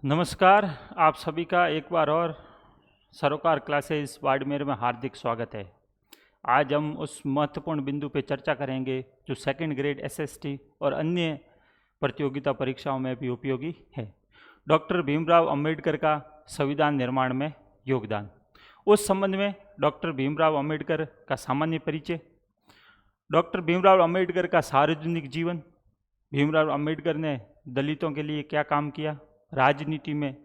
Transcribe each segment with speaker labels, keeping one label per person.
Speaker 1: नमस्कार। आप सभी का एक बार और सरोकार क्लासेस बाड़मेर में हार्दिक स्वागत है। आज हम उस महत्वपूर्ण बिंदु पे चर्चा करेंगे जो सेकंड ग्रेड एसएसटी और अन्य प्रतियोगिता परीक्षाओं में भी उपयोगी है। डॉक्टर भीमराव अंबेडकर का संविधान निर्माण में योगदान। उस संबंध में डॉक्टर भीमराव अंबेडकर का सामान्य परिचय, डॉक्टर भीमराव अंबेडकर का सार्वजनिक जीवन, भीमराव अंबेडकर ने दलितों के लिए क्या काम किया, राजनीति में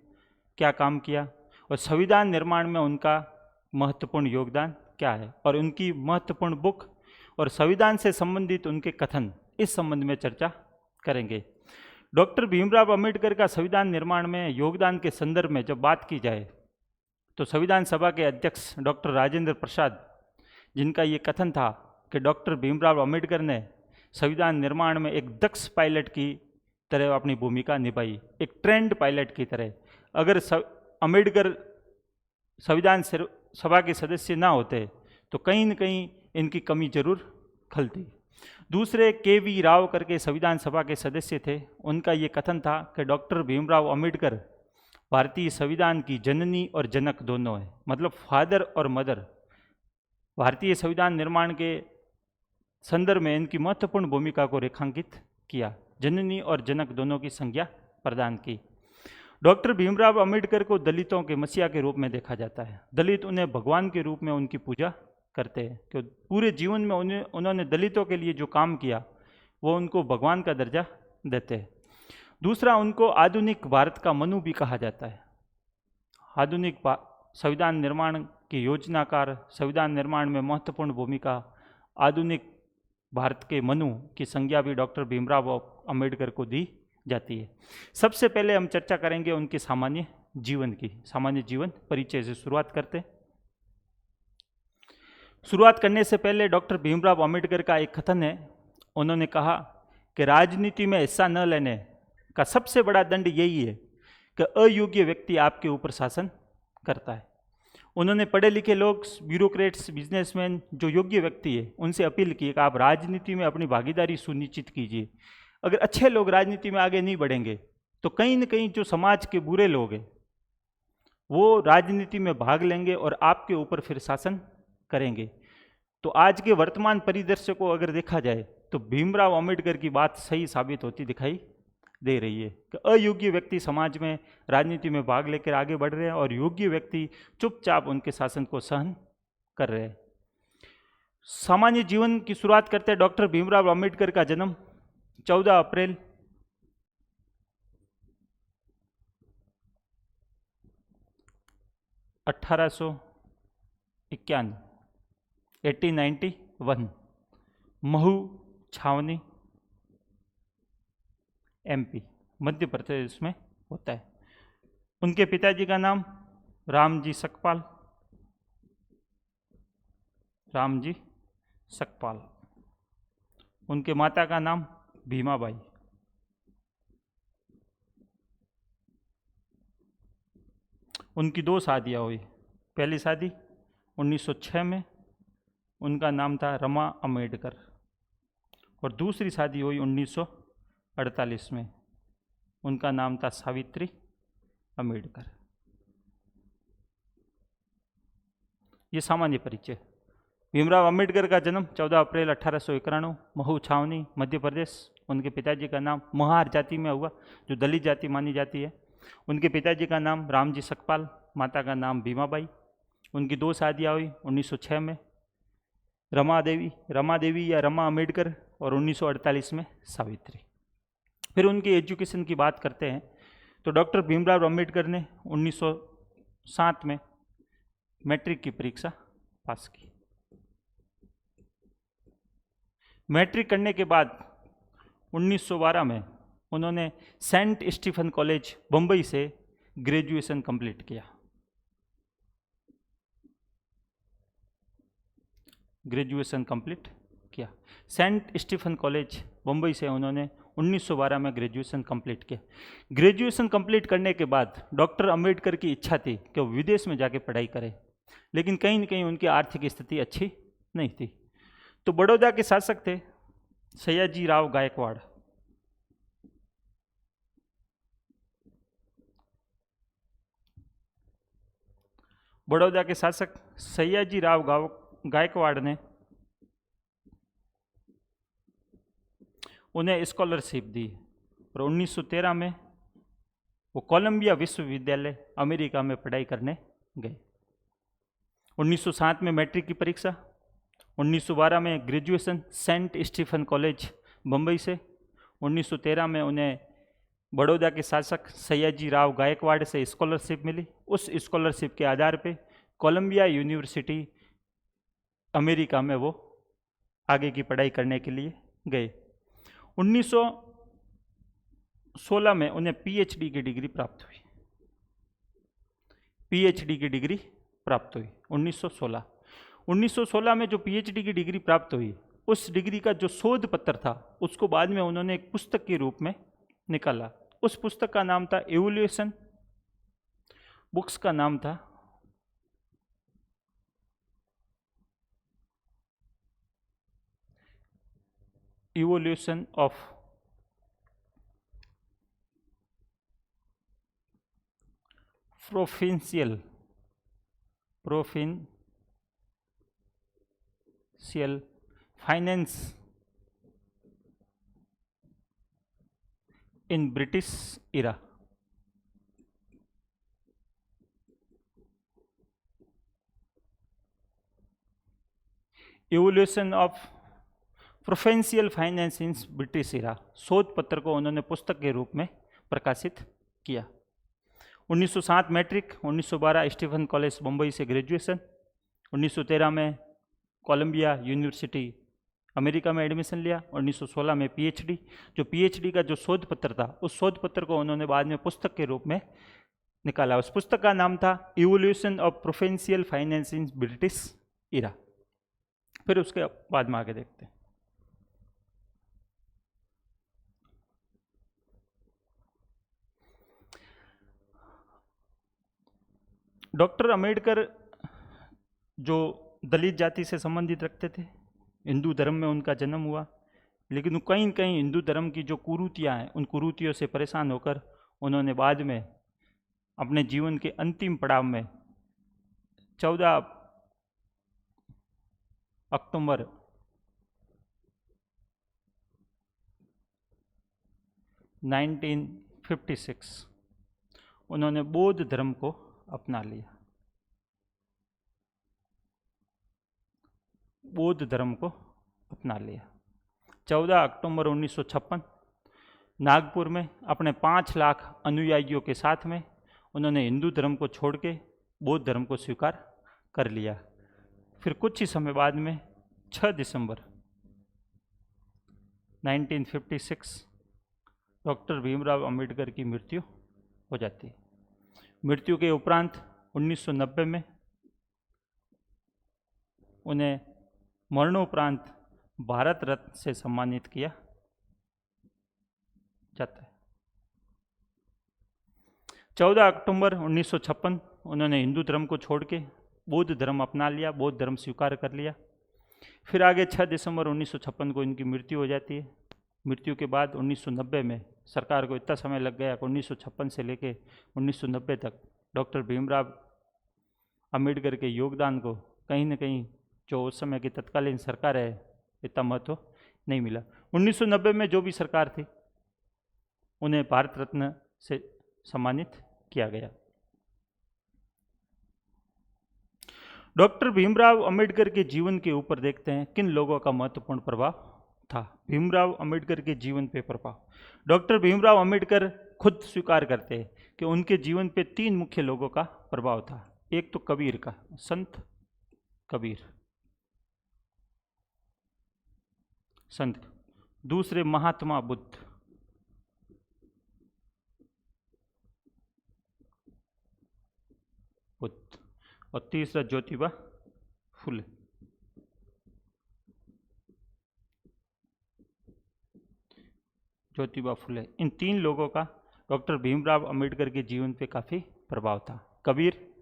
Speaker 1: क्या काम किया और संविधान निर्माण में उनका महत्वपूर्ण योगदान क्या है, और उनकी महत्वपूर्ण बुक और संविधान से संबंधित उनके कथन, इस संबंध में चर्चा करेंगे। डॉक्टर भीमराव अंबेडकर का संविधान निर्माण में योगदान के संदर्भ में जब बात की जाए तो संविधान सभा के अध्यक्ष डॉक्टर राजेंद्र प्रसाद, जिनका ये कथन था कि डॉक्टर भीमराव अंबेडकर ने संविधान निर्माण में एक दक्ष पायलट की तरह अपनी भूमिका निभाई, एक ट्रेंड पायलट की तरह। अगर अंबेडकर संविधान सभा के सदस्य ना होते तो कहीं न कहीं इनकी कमी जरूर खलती। दूसरे के.वी. राव करके संविधान सभा के सदस्य थे। उनका ये कथन था कि डॉक्टर भीमराव अंबेडकर भारतीय संविधान की जननी और जनक दोनों है, मतलब फादर और मदर। भारतीय संविधान निर्माण के संदर्भ में इनकी महत्वपूर्ण भूमिका को रेखांकित किया, जननी और जनक दोनों की संज्ञा प्रदान की। डॉक्टर भीमराव अंबेडकर को दलितों के मसीहा के रूप में देखा जाता है। दलित उन्हें भगवान के रूप में उनकी पूजा करते हैं कि पूरे जीवन में उन्होंने दलितों के लिए जो काम किया वो उनको भगवान का दर्जा देते हैं। दूसरा, उनको आधुनिक भारत का मनु भी कहा जाता है। आधुनिक संविधान निर्माण के योजनाकार, संविधान निर्माण में महत्वपूर्ण भूमिका, आधुनिक भारत के मनु की संज्ञा भी डॉक्टर भीमराव अंबेडकर को दी जाती है। सबसे पहले हम चर्चा करेंगे उनके सामान्य जीवन की। सामान्य जीवन परिचय से शुरुआत करते हैं। शुरुआत करने से पहले डॉक्टर भीमराव अंबेडकर का एक कथन है। उन्होंने कहा कि राजनीति में हिस्सा न लेने का सबसे बड़ा दंड यही है कि अयोग्य व्यक्ति आपके ऊपर शासन करता है। उन्होंने पढ़े लिखे लोग, ब्यूरोक्रेट्स, बिजनेसमैन, जो योग्य व्यक्ति है, उनसे अपील की कि आप राजनीति में अपनी भागीदारी सुनिश्चित कीजिए। अगर अच्छे लोग राजनीति में आगे नहीं बढ़ेंगे तो कहीं न कहीं जो समाज के बुरे लोग हैं वो राजनीति में भाग लेंगे और आपके ऊपर फिर शासन करेंगे। तो आज के वर्तमान परिदृश्य को अगर देखा जाए तो भीमराव अंबेडकर की बात सही साबित होती दिखाई दे रही है कि अयोग्य व्यक्ति समाज में राजनीति में भाग लेकर आगे बढ़ रहे हैं और योग्य व्यक्ति चुपचाप उनके शासन को सहन कर रहे हैं। सामान्य जीवन की शुरुआत करते हैं। डॉक्टर भीमराव अंबेडकर का जन्म 14 अप्रैल 1891 महू छावनी एमपी मध्य प्रदेश में होता है। उनके पिताजी का नाम रामजी सकपाल। उनके माता का नाम भीमाबाई। उनकी 2 शादियाँ हुई। पहली शादी 1906 में, उनका नाम था रमा अंबेडकर, और दूसरी शादी हुई 1948 में, उनका नाम था सावित्री अंबेडकर। ये सामान्य परिचय। भीमराव अंबेडकर का जन्म 14 अप्रैल 1891 महू छावनी मध्य प्रदेश। उनके पिताजी का नाम महार जाति में हुआ, जो दलित जाति मानी जाती है। उनके पिताजी का नाम रामजी सकपाल, माता का नाम भीमाबाई। उनकी 2 शादियाँ हुई 1906 में, रमा देवी या रमा अंबेडकर, और 1948 में सावित्री। फिर उनकी एजुकेशन की बात करते हैं तो डॉक्टर भीमराव अंबेडकर ने 1907 में मैट्रिक की परीक्षा पास की। मैट्रिक करने के बाद 1912 में उन्होंने सेंट स्टीफन कॉलेज बम्बई से ग्रेजुएशन कंप्लीट किया। सेंट स्टीफन कॉलेज बम्बई से उन्होंने 1912 में ग्रेजुएशन कंप्लीट किया। ग्रेजुएशन कंप्लीट करने के बाद डॉक्टर अंबेडकर की इच्छा थी कि वो विदेश में जाके पढ़ाई करें, लेकिन कहीं न कहीं उनकी आर्थिक स्थिति अच्छी नहीं थी। तो बड़ौदा के शासक थे सयाजी राव गायकवाड़। बड़ौदा के शासक सयाजी राव गायकवाड़ ने उन्हें स्कॉलरशिप दी और 1913 में वो कोलंबिया विश्वविद्यालय अमेरिका में पढ़ाई करने गए। 1907 में मैट्रिक की परीक्षा, 1912 में graduation saint Stephen college Bombay से, 1913 में उन्हें बड़ौदा के शासक सयाजी राव गायकवाड़ से स्कॉलरशिप मिली। उस स्कॉलरशिप के आधार पे कोलंबिया यूनिवर्सिटी अमेरिका में वो आगे की पढ़ाई करने के लिए गए। 1916 में उन्हें पीएचडी की डिग्री प्राप्त हुई। पीएचडी की डिग्री प्राप्त हुई 1916 में जो पीएचडी की डिग्री प्राप्त हुई, उस डिग्री का जो शोध पत्र था उसको बाद में उन्होंने एक पुस्तक के रूप में निकाला। उस पुस्तक का नाम था इवोल्यूशन, बुक्स का नाम था evolution of provincial finance in British era. Evolution of provincial finance in British era शोध पत्र को उन्होंने पुस्तक के रूप में प्रकाशित किया। 1907 मैट्रिक, 1912 स्टीफन कॉलेज मुंबई से ग्रेजुएशन, 1913 में कोलंबिया यूनिवर्सिटी अमेरिका में एडमिशन लिया, 1916 में पीएचडी। जो पीएचडी का जो शोध पत्र था उस शोध पत्र को उन्होंने बाद में पुस्तक के रूप में निकाला। उस पुस्तक का नाम था evolution of provincial finance in British era. फिर उसके बाद में आगे देखते हैं। डॉक्टर अंबेडकर जो दलित जाति से संबंधित रखते थे, हिंदू धर्म में उनका जन्म हुआ, लेकिन कहीं कहीं हिंदू धर्म की जो कुरीतियाँ हैं उन कुरीतियों से परेशान होकर उन्होंने बाद में अपने जीवन के अंतिम पड़ाव में 14 अक्टूबर 1956 उन्होंने बौद्ध धर्म को अपना लिया। बौद्ध धर्म को अपना लिया। 14 अक्टूबर 1956 नागपुर में अपने 5 लाख अनुयायियों के साथ में उन्होंने हिंदू धर्म को छोड़ के बौद्ध धर्म को स्वीकार कर लिया। फिर कुछ ही समय बाद में 6 दिसंबर 1956 डॉक्टर भीमराव अंबेडकर की मृत्यु हो जाती है। मृत्यु के उपरांत 1990 में उन्हें मरणोपरांत भारत रत्न से सम्मानित किया जाता है। 14 अक्टूबर 1956 उन्होंने हिंदू धर्म को छोड़ के बौद्ध धर्म अपना लिया, बौद्ध धर्म स्वीकार कर लिया। फिर आगे 6 दिसंबर 1956 को इनकी मृत्यु हो जाती है। मृत्यु के बाद 1990 में सरकार को इतना समय लग गया कि 1956 से लेके 1990 तक डॉक्टर भीमराव अंबेडकर के योगदान को कहीं न कहीं जो उस समय की तत्कालीन सरकार है इतना महत्व नहीं मिला। 1990 में जो भी सरकार थी उन्हें भारत रत्न से सम्मानित किया गया। डॉक्टर भीमराव अंबेडकर के जीवन के ऊपर देखते हैं किन लोगों का महत्वपूर्ण प्रभाव था। भीमराव अंबेडकर के जीवन पे प्रभाव। डॉक्टर भीमराव अंबेडकर खुद स्वीकार करते हैं कि उनके जीवन पे 3 मुख्य लोगों का प्रभाव था। एक तो कबीर का, संत कबीर, संत। दूसरे महात्मा बुद्ध, और तीसरा ज्योतिबा फुले। ज्योतिबा फुले, इन 3 लोगों का डॉक्टर भीमराव अंबेडकर के जीवन पे काफ़ी प्रभाव था। कबीर,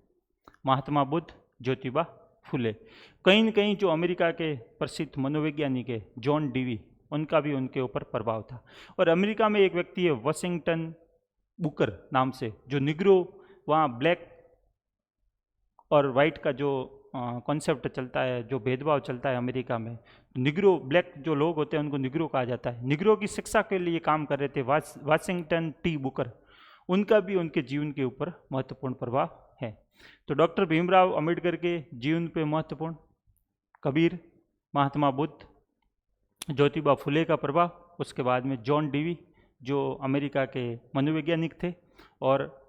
Speaker 1: महात्मा बुद्ध, ज्योतिबा फुले। कहीं न कहीं जो अमेरिका के प्रसिद्ध मनोवैज्ञानिक है जॉन डीवी, उनका भी उनके ऊपर प्रभाव था। और अमेरिका में एक व्यक्ति है वाशिंगटन बुकर नाम से, जो निग्रो वहाँ ब्लैक और वाइट का जो कॉन्सेप्ट चलता है, जो भेदभाव चलता है अमेरिका में, निग्रो ब्लैक जो लोग होते हैं उनको निग्रो कहा जाता है। निग्रो की शिक्षा के लिए काम कर रहे थे वाशिंगटन टी बुकर, उनका भी उनके जीवन के ऊपर महत्वपूर्ण प्रभाव है। तो डॉक्टर भीमराव अंबेडकर के जीवन पे महत्वपूर्ण कबीर, महात्मा बुद्ध, ज्योतिबा फुले का प्रभाव, उसके बाद में जॉन डीवी जो अमेरिका के मनोवैज्ञानिक थे, और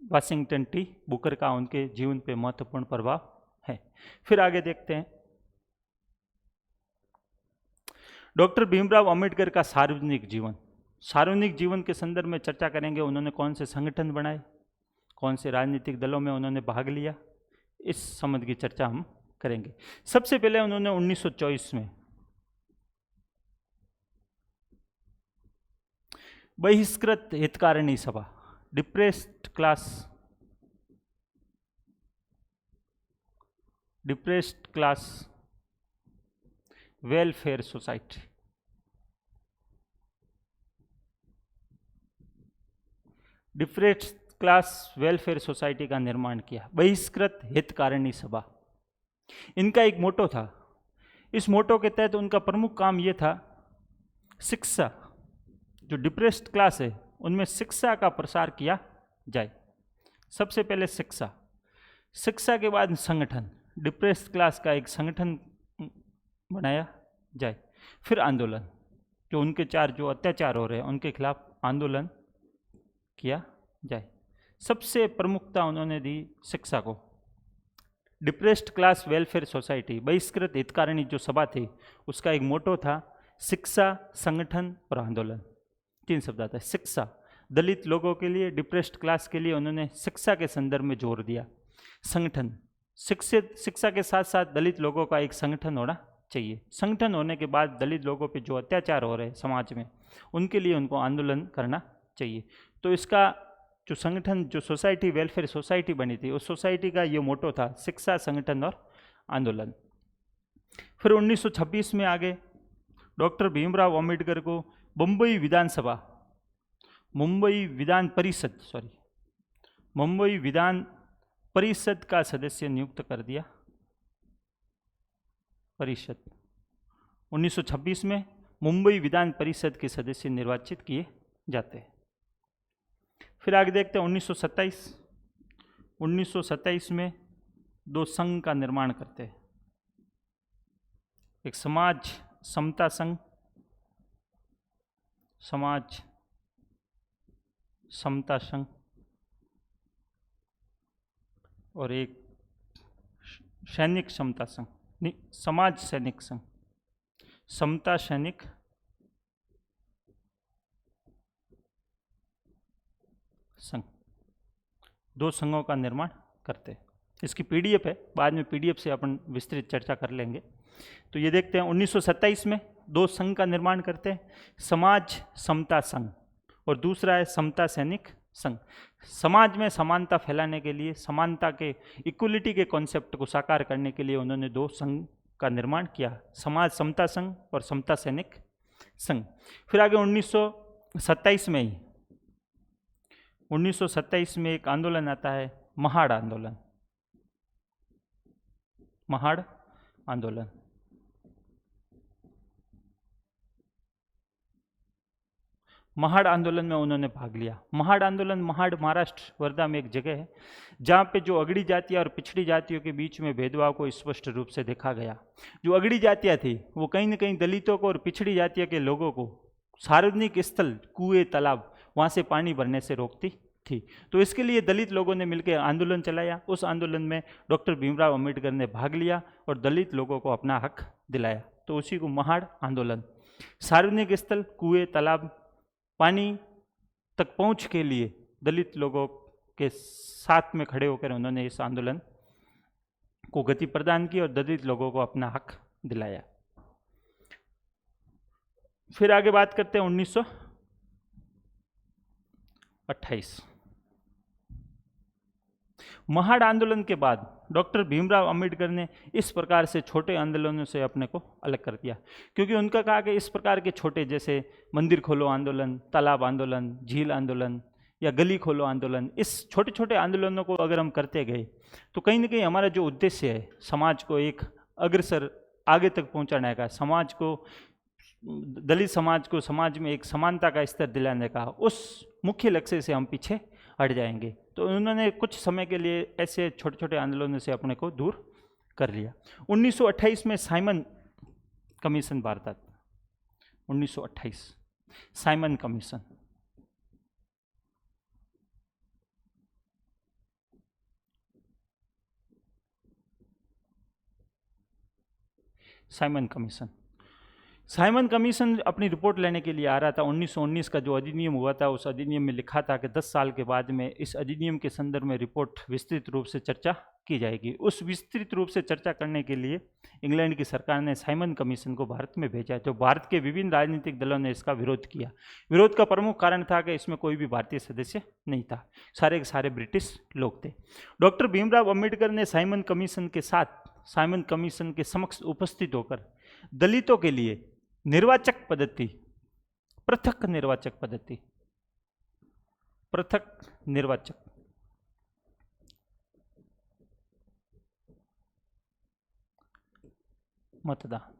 Speaker 1: वाशिंगटन टी बुकर का उनके जीवन पे महत्वपूर्ण प्रभाव है। फिर आगे देखते हैं डॉक्टर भीमराव अंबेडकर का सार्वजनिक जीवन। सार्वजनिक जीवन के संदर्भ में चर्चा करेंगे, उन्होंने कौन से संगठन बनाए, कौन से राजनीतिक दलों में उन्होंने भाग लिया, इस संबंध की चर्चा हम करेंगे। सबसे पहले उन्होंने 1924 में बहिष्कृत हितकारिणी सभा, depressed class welfare society, depressed class welfare society का निर्माण किया। बहिष्कृत हितकारिणी सभा, इनका एक मोटो था। इस मोटो के तहत उनका प्रमुख काम यह था, शिक्षा, जो डिप्रेस्ड क्लास है उनमें शिक्षा का प्रसार किया जाए। सबसे पहले शिक्षा, शिक्षा के बाद संगठन, डिप्रेस्ड क्लास का एक संगठन बनाया जाए। फिर आंदोलन, जो उनके जो अत्याचार हो रहे हैं उनके खिलाफ आंदोलन किया जाए। सबसे प्रमुखता उन्होंने दी शिक्षा को। डिप्रेस्ड क्लास वेलफेयर सोसाइटी, बहिष्कृत हितकारिणी जो सभा थी, उसका एक मोटो था शिक्षा, संगठन और आंदोलन। 3 शब्द आता है। शिक्षा, दलित लोगों के लिए, डिप्रेस्ड क्लास के लिए उन्होंने शिक्षा के संदर्भ में जोर दिया। संगठन, शिक्षा के साथ साथ दलित लोगों का एक संगठन होना चाहिए। संगठन होने के बाद दलित लोगों पे जो अत्याचार हो रहे हैं समाज में, उनके लिए उनको आंदोलन करना चाहिए। तो इसका जो संगठन, जो सोसाइटी, वेलफेयर सोसाइटी बनी थी, उस सोसाइटी का ये मोटो था शिक्षा, संगठन और आंदोलन। फिर 1926 में आगे डॉक्टर भीमराव अंबेडकर को मुंबई विधान परिषद का सदस्य नियुक्त कर दिया। परिषद 1926 में मुंबई विधान परिषद के सदस्य निर्वाचित किए जाते हैं। फिर आगे देखते हैं 1927 में 2 संघ का निर्माण करते हैं। एक समाज समता संघ, समाज समता संघ, और एक सैनिक समता संघ, समाज सैनिक संघ, समता सैनिक संघ। 2 संघों का निर्माण करते हैं। इसकी पीडीएफ है, बाद में पीडीएफ से अपन विस्तृत चर्चा कर लेंगे। तो ये देखते हैं 1927 में 2 संघ का निर्माण करते हैं, समाज समता संघ और दूसरा है समता सैनिक संघ। समाज में समानता फैलाने के लिए, समानता के, इक्वलिटी के कॉन्सेप्ट को साकार करने के लिए उन्होंने 2 संघ का निर्माण किया, समाज समता संघ और समता सैनिक संघ। फिर आगे 1927 में ही 1927 में एक आंदोलन आता है, महाड़ आंदोलन। महाड़ आंदोलन महाड़ आंदोलन में उन्होंने भाग लिया। महाड़ आंदोलन, महाड़ महाराष्ट्र वर्धा में एक जगह है जहाँ पे जो अगड़ी जातियाँ और पिछड़ी जातियों के बीच में भेदभाव को स्पष्ट रूप से देखा गया। जो अगड़ी जातियाँ थी वो कहीं न कहीं दलितों को और पिछड़ी जातियों के लोगों को सार्वजनिक स्थल, कुएं, तालाब, वहाँ से पानी भरने से रोकती थी। तो इसके लिए दलित लोगों ने मिलकर आंदोलन चलाया। उस आंदोलन में डॉक्टर भीमराव अंबेडकर ने भाग लिया और दलित लोगों को अपना हक दिलाया। तो उसी को महाड़ आंदोलन, सार्वजनिक स्थल, कुएं, तालाब, पानी तक पहुंच के लिए दलित लोगों के साथ में खड़े होकर उन्होंने इस आंदोलन को गति प्रदान की और दलित लोगों को अपना हक दिलाया। फिर आगे बात करते हैं 1928। महाड़ आंदोलन के बाद डॉक्टर भीमराव अंबेडकर ने इस प्रकार से छोटे आंदोलनों से अपने को अलग कर दिया, क्योंकि उनका कहा कि इस प्रकार के छोटे, जैसे मंदिर खोलो आंदोलन, तालाब आंदोलन, झील आंदोलन, या गली खोलो आंदोलन, इस छोटे छोटे आंदोलनों को अगर हम करते गए तो कहीं ना कहीं हमारा जो उद्देश्य है समाज को एक अग्रसर आगे तक पहुंचाने का, समाज को, दलित समाज को समाज में एक समानता का स्तर दिलाने का, उस मुख्य लक्ष्य से हम पीछे हट जाएंगे। तो उन्होंने कुछ समय के लिए ऐसे छोटे छोटे आंदोलनों से अपने को दूर कर लिया। 1928 में साइमन कमीशन भारत आता, 1928 Simon commission. Simon commission, Simon commission अपनी रिपोर्ट लेने के लिए आ रहा था। 1919 का जो अधिनियम हुआ था, उस अधिनियम में लिखा था कि 10 साल के बाद में इस अधिनियम के संदर्भ में रिपोर्ट विस्तृत रूप से चर्चा की जाएगी। उस विस्तृत रूप से चर्चा करने के लिए इंग्लैंड की सरकार ने साइमन कमीशन को भारत में भेजा, जो भारत के विभिन्न राजनीतिक दलों ने इसका विरोध किया। विरोध का प्रमुख कारण था कि इसमें कोई भी भारतीय सदस्य नहीं था, सारे के सारे ब्रिटिश लोग थे। डॉक्टर भीमराव अंबेडकर ने साइमन कमीशन के साथ, साइमन कमीशन के समक्ष उपस्थित होकर दलितों के लिए निर्वाचक पद्धति, पृथक निर्वाचक पद्धति, पृथक निर्वाचक मतदान,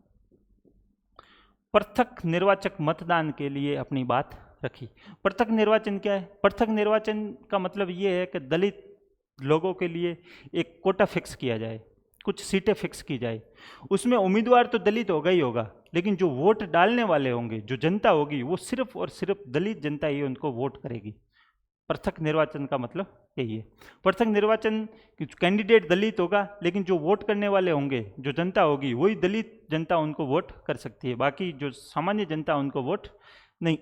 Speaker 1: पृथक निर्वाचक मतदान के लिए अपनी बात रखी। पृथक निर्वाचन क्या है? पृथक निर्वाचन का मतलब ये है कि दलित लोगों के लिए एक कोटा फिक्स किया जाए, कुछ सीटें फिक्स की जाए। उसमें उम्मीदवार तो दलित होगा ही होगा, लेकिन जो वोट डालने वाले होंगे, जो जनता होगी, वो सिर्फ और सिर्फ दलित जनता ही उनको वोट करेगी। पृथक निर्वाचन का मतलब यही है। पृथक निर्वाचन, कैंडिडेट दलित होगा, लेकिन जो वोट करने वाले होंगे, जो जनता होगी, वही दलित जनता उनको वोट कर सकती है, बाकी जो सामान्य जनता उनको वोट नहीं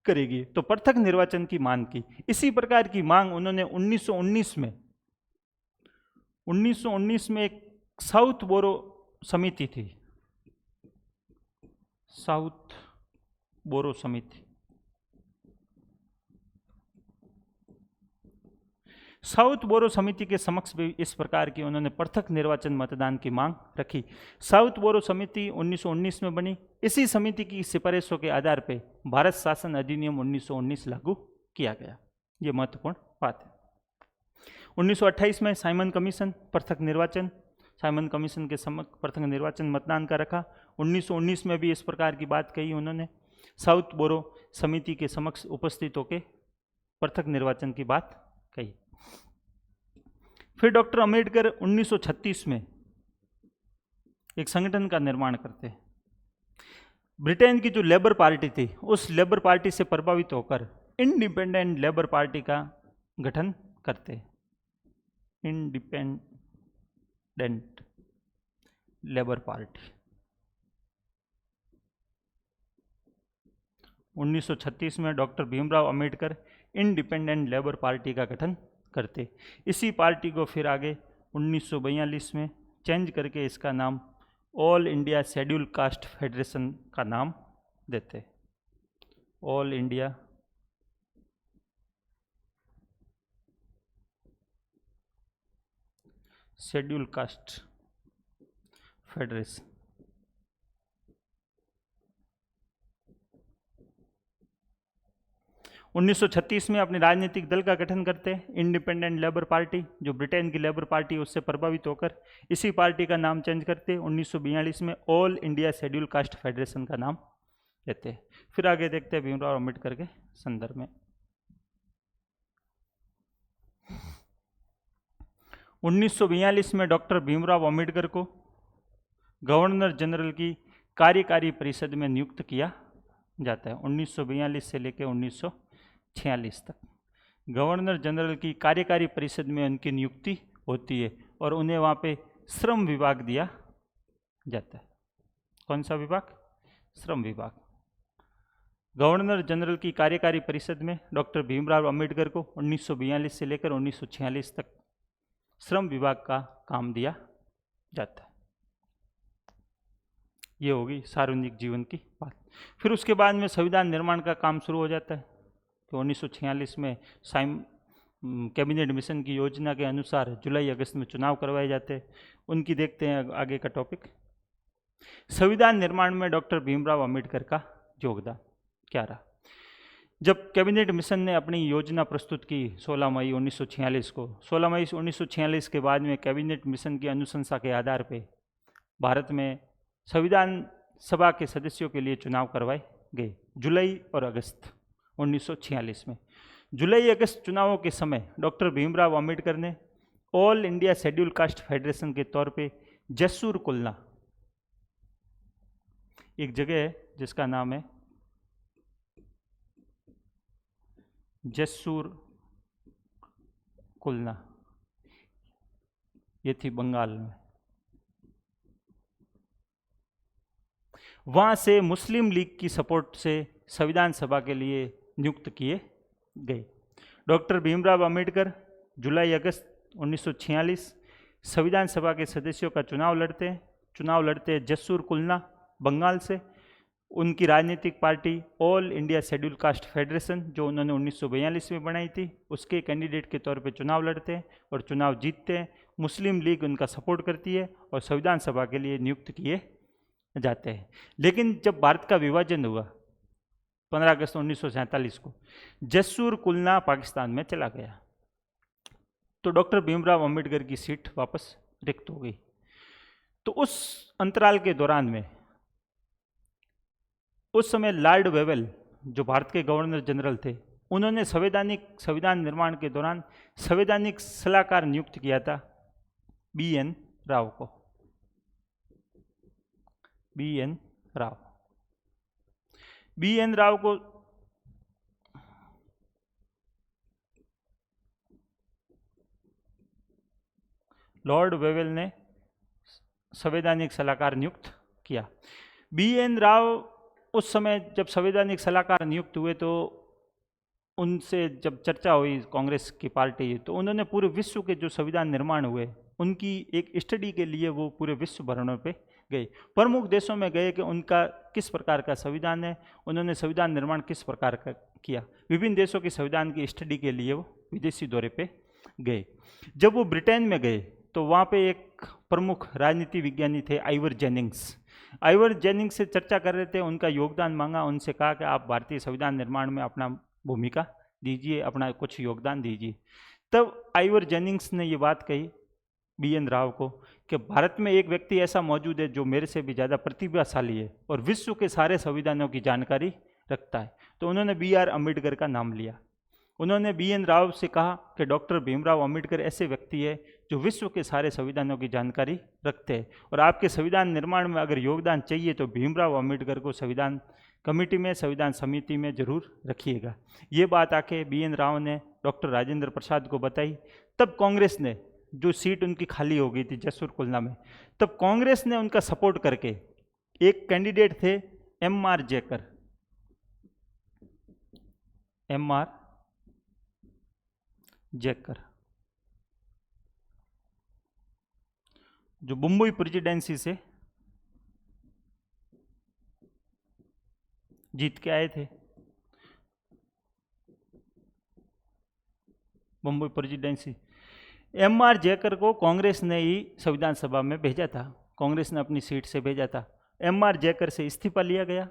Speaker 1: करेगी। तो पृथक निर्वाचन की मांग की। इसी प्रकार की मांग उन्होंने 1919 में एक साउथ बोरो समिति थी, साउथ बोरो समिति। साउथ बोरो समिति के समक्ष भी इस प्रकार की उन्होंने पृथक निर्वाचन मतदान की मांग रखी। साउथ बोरो समिति 1919 में बनी। इसी समिति की सिफारिशों के आधार पर भारत शासन अधिनियम 1919 लागू किया गया। ये महत्वपूर्ण बात है। 1928 में साइमन कमीशन पृथक निर्वाचन, साइमन कमीशन के समक्ष पृथक निर्वाचन मतदान का रखा। 1919 में भी इस प्रकार की बात कही उन्होंने, साउथ बोरो समिति के समक्ष उपस्थित होकर पृथक निर्वाचन की बात कही। फिर डॉक्टर अंबेडकर 1936 में एक संगठन का निर्माण करते हैं। ब्रिटेन की जो लेबर पार्टी थी, उस लेबर पार्टी से प्रभावित होकर इंडिपेंडेंट लेबर पार्टी का गठन करते हैं। इंडिपेंडेंट लेबर पार्टी 1936 में doctor Bhimrao Ambedkar independent labour party का गठन करते। इसी पार्टी को फिर आगे 1942 में चेंज करके इसका नाम all India schedule caste federation का नाम देते। All India schedule caste federation. 1936 में अपने राजनीतिक दल का गठन करते हैं, इंडिपेंडेंट लेबर पार्टी, जो ब्रिटेन की लेबर पार्टी उससे प्रभावित होकर इसी पार्टी का नाम चेंज करते। 1942 में all India schedule caste federation का नाम देते हैं। फिर आगे देखते हैं भीमराव अंबेडकर के संदर्भ में। 1942 में डॉक्टर भीमराव अंबेडकर को गवर्नर जनरल की कार्यकारी परिषद में नियुक्त किया जाता है। 1942 से लेकर 1946 तक गवर्नर जनरल की कार्यकारी परिषद में उनकी नियुक्ति होती है और उन्हें वहाँ पे श्रम विभाग दिया जाता है। कौन सा विभाग? श्रम विभाग। गवर्नर जनरल की कार्यकारी परिषद में डॉक्टर भीमराव अंबेडकर को 1942 से लेकर 1946 तक श्रम विभाग का काम दिया जाता है। ये होगी सार्वजनिक जीवन की बात। फिर उसके बाद में संविधान निर्माण का काम शुरू हो जाता है। तो 1946 में कैबिनेट मिशन की योजना के अनुसार जुलाई अगस्त में चुनाव करवाए जाते हैं। उनकी देखते हैं आगे का टॉपिक। संविधान निर्माण में डॉक्टर भीमराव अंबेडकर का योगदान क्या रहा? जब कैबिनेट मिशन ने अपनी योजना प्रस्तुत की 16 मई 1946 को, 16 मई 1946 के बाद में कैबिनेट मिशन की अनुशंसा के आधार पर भारत में संविधान सभा के सदस्यों के लिए चुनाव करवाए गए जुलाई और अगस्त 1946 में। जुलाई अगस्त चुनावों के समय डॉक्टर भीमराव अंबेडकर ने all India schedule caste federation के तौर पे जसूर कुलना, एक जगह है जिसका नाम है जसूर कुलना, ये थी बंगाल में, वहां से मुस्लिम लीग की सपोर्ट से संविधान सभा के लिए नियुक्त किए गए। डॉक्टर भीमराव अंबेडकर जुलाई अगस्त 1946 संविधान सभा के सदस्यों का चुनाव लड़ते जसूर कुलना बंगाल से। उनकी राजनीतिक party all India schedule caste federation जो उन्होंने 1942 में बनाई थी, उसके कैंडिडेट के तौर पे चुनाव लड़ते हैं और चुनाव जीतते हैं। मुस्लिम लीग उनका सपोर्ट करती है और संविधान सभा के लिए नियुक्त किए जाते हैं। लेकिन जब भारत का विभाजन हुआ 15 अगस्त 1947 को, जसूर कुलना पाकिस्तान में चला गया, तो डॉक्टर भीमराव अंबेडकर की सीट वापस रिक्त हो गई। तो उस अंतराल के दौरान में उस समय लॉर्ड वेवेल जो भारत के गवर्नर जनरल थे, उन्होंने संविधान निर्माण के दौरान संवैधानिक सलाहकार नियुक्त किया था बी.एन. राव को। बी.एन. राव को लॉर्ड वेवेल ने संवैधानिक सलाहकार नियुक्त किया। बी.एन. राव उस समय जब संवैधानिक सलाहकार नियुक्त हुए तो उनसे जब चर्चा हुई कांग्रेस की पार्टी, तो उन्होंने पूरे विश्व के जो संविधान निर्माण हुए उनकी एक स्टडी के लिए वो पूरे विश्व भ्रमण पे गए, प्रमुख देशों में गए कि उनका किस प्रकार का संविधान है, उन्होंने संविधान निर्माण किस प्रकार का किया। विभिन्न देशों के संविधान की स्टडी के लिए वो विदेशी दौरे पे गए। जब वो ब्रिटेन में गए तो वहाँ पे एक प्रमुख राजनीति विज्ञानी थे आइवर जेनिंग्स से चर्चा कर रहे थे, उनका योगदान मांगा, उनसे कहा कि आप भारतीय संविधान निर्माण में अपना भूमिका दीजिए, अपना कुछ योगदान दीजिए। तब आइवर जेनिंग्स ने ये बात कही बी.एन. राव को कि भारत में एक व्यक्ति ऐसा मौजूद है जो मेरे से भी ज़्यादा प्रतिभाशाली है और विश्व के सारे संविधानों की जानकारी रखता है। तो उन्होंने बी.आर. अम्बेडकर का नाम लिया। उन्होंने बी.एन. राव से कहा कि डॉक्टर भीमराव अंबेडकर ऐसे व्यक्ति है जो विश्व के सारे संविधानों की जानकारी रखते हैं और आपके संविधान निर्माण में अगर योगदान चाहिए तो भीमराव अंबेडकर को संविधान कमेटी में, संविधान समिति में जरूर रखिएगा। ये बात आके बी.एन. राव ने डॉक्टर राजेंद्र प्रसाद को बताई। तब कांग्रेस ने, जो सीट उनकी खाली हो गई थी जसूर कुलना में, तब कांग्रेस ने उनका सपोर्ट करके एक कैंडिडेट थे एम.आर. जेकर, जो मुंबई प्रेसिडेंसी से जीत के आए थे। Mumbai presidency, MR. जेकर को कांग्रेस ने ही संविधान सभा में भेजा था, कांग्रेस ने अपनी सीट से भेजा था। एम.आर. जेकर से इस्तीफा लिया गया।